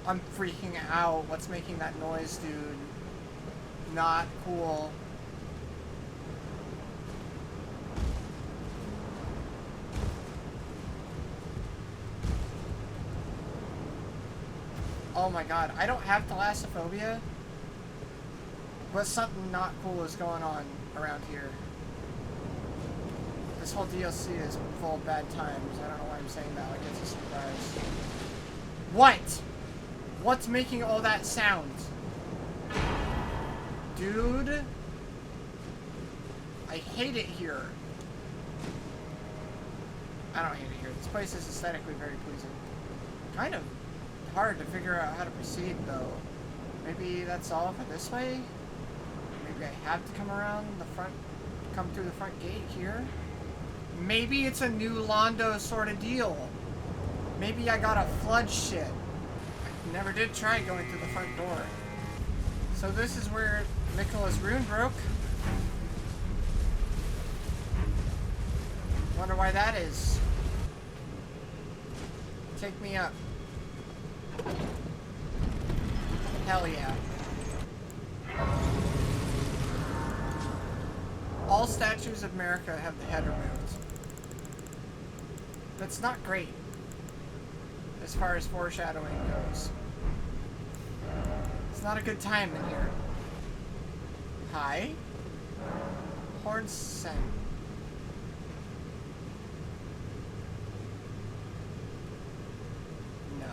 I'm freaking out. What's making that noise, dude? Not cool. Oh my god, I don't have thalassophobia, but something not cool is going on around here. This whole DLC is full of bad times. I don't know why I'm saying that like it's a surprise. What? What's making all that sound? Dude? I hate it here. I don't hate it here. This place is aesthetically very pleasing. Kind of hard to figure out how to proceed, though. Maybe that's all for this way? Maybe I have to come around the front, come through the front gate here? Maybe it's a new Londo sort of deal. Maybe I gotta flood shit. I never did try going through the front door. So this is where Miquella's rune broke. Wonder why that is. Take me up. Hell yeah. All statues of America have the head removed. That's not great, as far as foreshadowing goes. It's not a good time in here. Hi? Horn scent. No.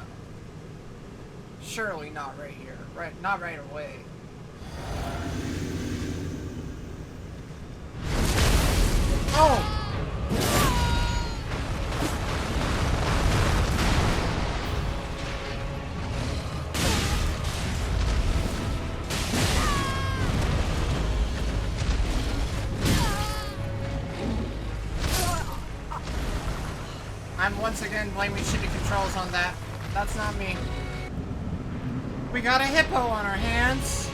Surely not right here. Not right away. Oh! I'm once again blaming shitty controls on that. That's not me. We got a hippo on our hands.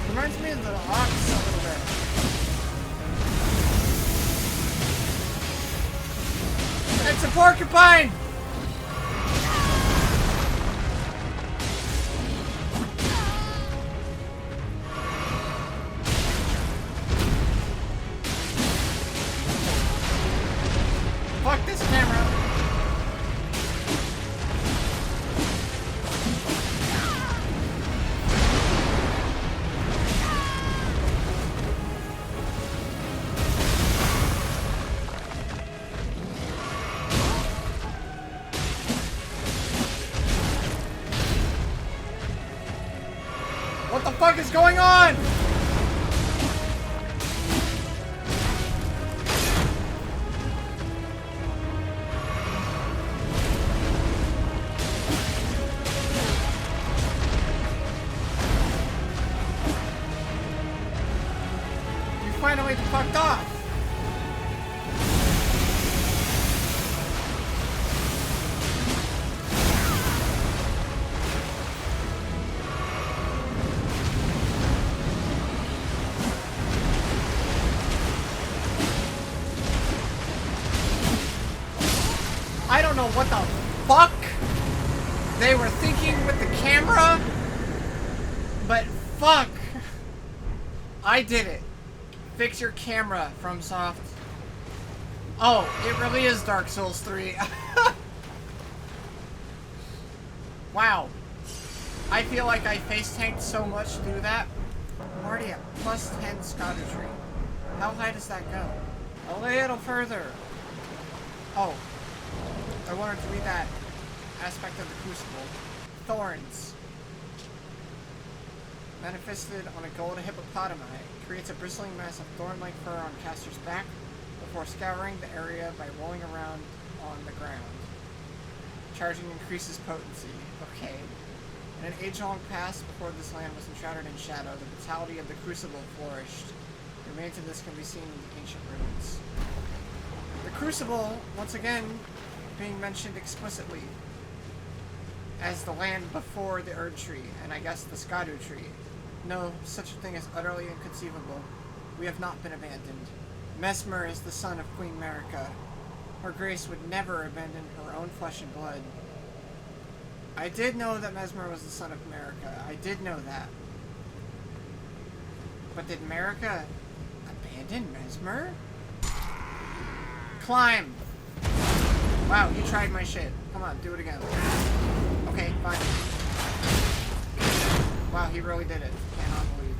Reminds me of the ox a little bit. It's a porcupine! Fuck this camera. What the fuck is going on? You finally fucked off. What the fuck? They were thinking with the camera? But fuck. I did it. Fix your camera, FromSoft. Oh, it really is Dark Souls 3. Wow. I feel like I face tanked so much through that. I'm already at plus 10 Erdtree. How high does that go? A little further. Oh. I wanted to read that aspect of the Crucible. Thorns. Manifested on a gold hippopotami. Creates a bristling mass of thorn-like fur on caster's back before scouring the area by rolling around on the ground. Charging increases potency. Okay. In an age-long past, before this land was enshrouded in shadow, the vitality of the Crucible flourished. Remains of this can be seen in the ancient ruins. The Crucible, once again, being mentioned explicitly as the land before the Erdtree, and I guess the Erdtree. No, such a thing is utterly inconceivable. We have not been abandoned. Mesmer is the son of Queen Marika. Her Grace would never abandon her own flesh and blood. I did know that Mesmer was the son of Marika. I did know that. But did Marika abandon Mesmer? Climb! Wow, you tried my shit. Come on, do it again. Okay, fine. Wow, he really did it. Cannot believe.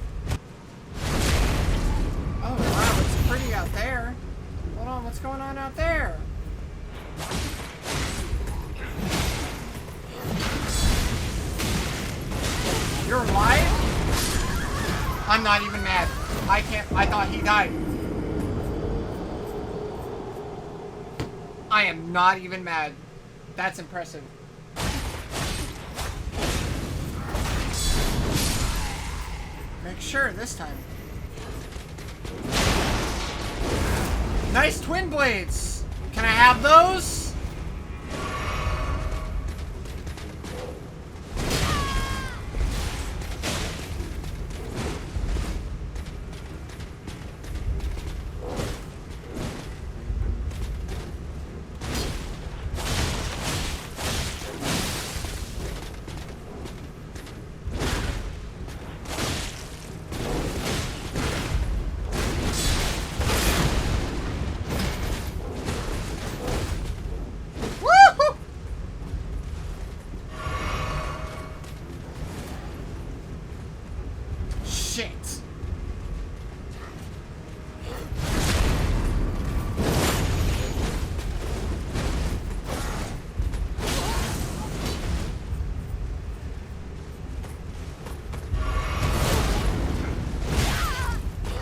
Oh, wow, it's pretty out there. Hold on, what's going on out there? You're alive? I'm not even mad. I thought he died. I am not even mad. That's impressive. Make sure this time. Nice twin blades! Can I have those?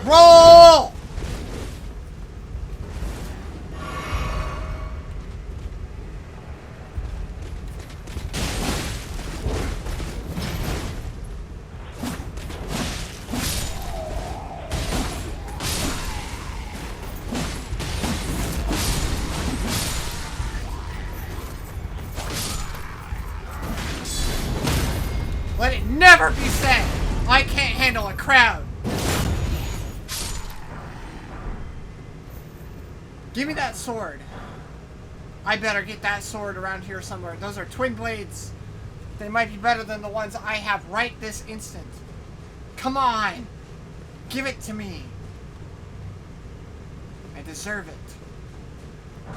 Roll! Let it never be said, I can't handle a crowd. Give me that sword. I better get that sword around here somewhere. Those are twin blades. They might be better than the ones I have right this instant. Come on. Give it to me. I deserve it.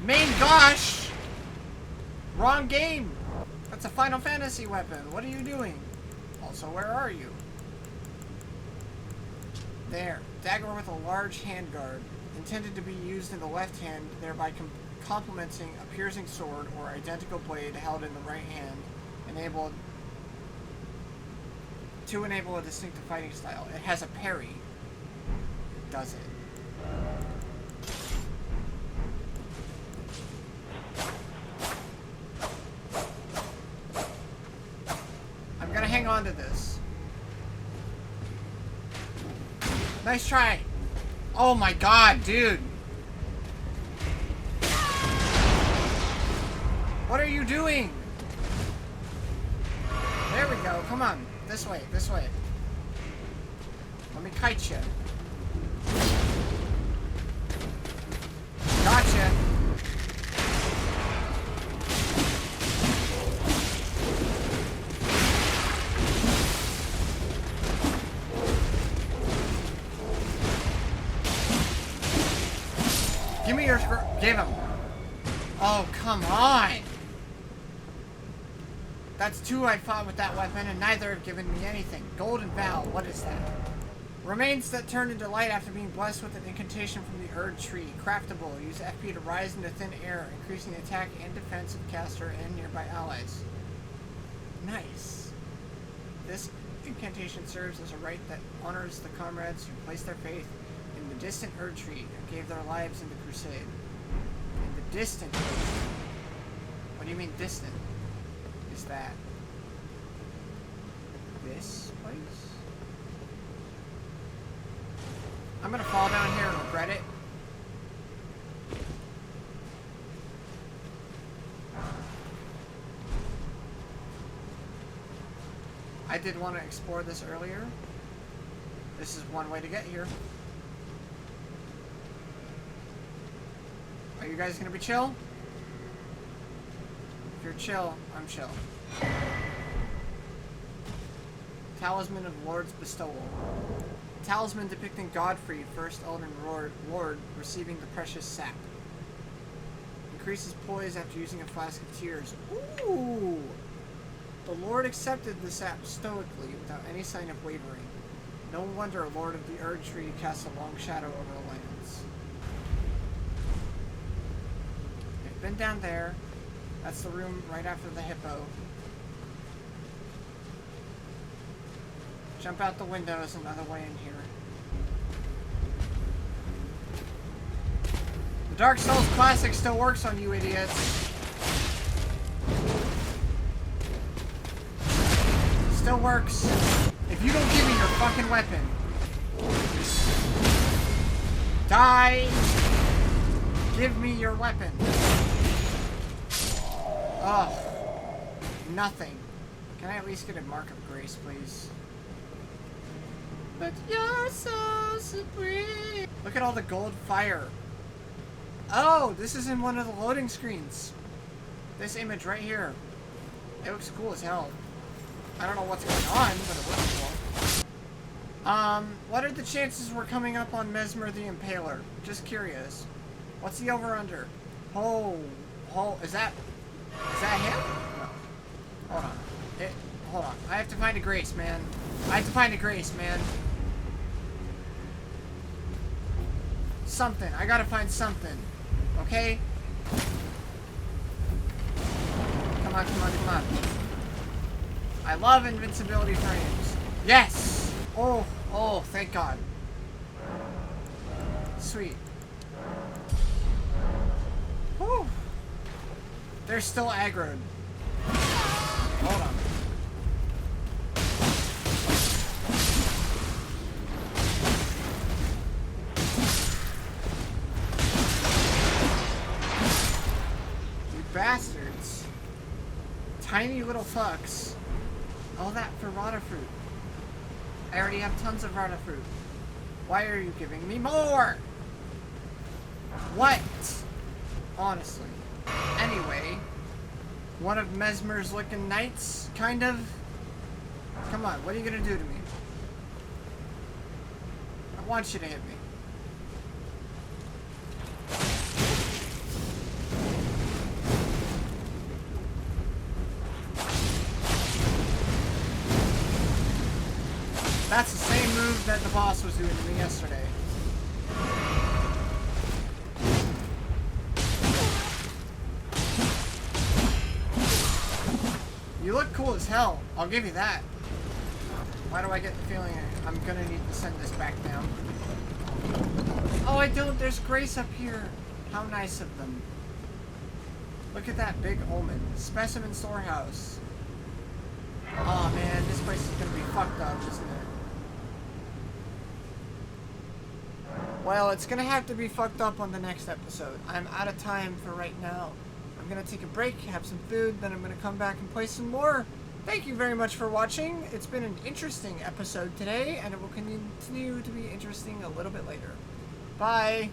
Main gosh! Wrong game. That's a Final Fantasy weapon. What are you doing? Also, where are you? There. Dagger with a large handguard. Intended to be used in the left hand, thereby complementing a piercing sword or identical blade held in the right hand, to enable a distinctive fighting style. It has a parry. Does it? I'm gonna hang on to this. Nice try. Oh my god, dude. What are you doing? There we go. Come on. This way. This way. Let me kite you. Gotcha. your... Give him. Oh, come on. That's two I fought with that weapon, and neither have given me anything. Golden Vow, what is that? Remains that turn into light after being blessed with an incantation from the Erdtree. Craftable. Use FP to rise into thin air, increasing the attack and defense of caster and nearby allies. Nice. This incantation serves as a rite that honors the comrades who placed their faith in the distant Erdtree and gave their lives in the crusade. In the distant Erdtree? What do you mean distant? Is that this place? I'm gonna fall down here and regret it. I did want to explore this earlier. This is one way to get here. Are you guys gonna be chill? If you're chill, I'm chill. Talisman of Lord's Bestowal. Talisman depicting Godfrey, first Elden Lord, receiving the precious sap. Increases poise after using a flask of tears. Ooh! The Lord accepted the sap stoically without any sign of wavering. No wonder Lord of the Erdtree casts a long shadow over the lands. I've been down there. That's the room right after the hippo. Jump out the window is another way in here. The Dark Souls Classic still works on you idiots. Still works. If you don't give me your fucking weapon. Die! Give me your weapon. Ugh. Nothing. Can I at least get a mark of grace, please? But you're so supreme. Look at all the gold fire. Oh, this is in one of the loading screens. This image right here. It looks cool as hell. I don't know what's going on, but it looks cool. What are the chances we're coming up on Mesmer the Impaler? Just curious. What's the over-under? Oh, is that him? No. Hold on. Hold on. I have to find a grace, man. Something. I gotta find something. Okay? Come on. I love invincibility frames. Yes! Oh, thank God. Sweet. Whew. They're still aggroed. Hold on. Bastards. Tiny little fucks. All that for Rata fruit. I already have tons of Rata fruit. Why are you giving me more? What? Honestly. Anyway. One of Mesmer's looking knights, kind of. Come on, what are you gonna do to me? I want you to hit me. That's the same move that the boss was doing to me yesterday. You look cool as hell. I'll give you that. Why do I get the feeling I'm gonna need to send this back down? Oh, I don't. There's grace up here. How nice of them. Look at that big omen. Specimen storehouse. Oh man, this place is gonna be fucked up, isn't it? Well, it's gonna have to be fucked up on the next episode. I'm out of time for right now. I'm gonna take a break, have some food, then I'm gonna come back and play some more. Thank you very much for watching. It's been an interesting episode today, and it will continue to be interesting a little bit later. Bye!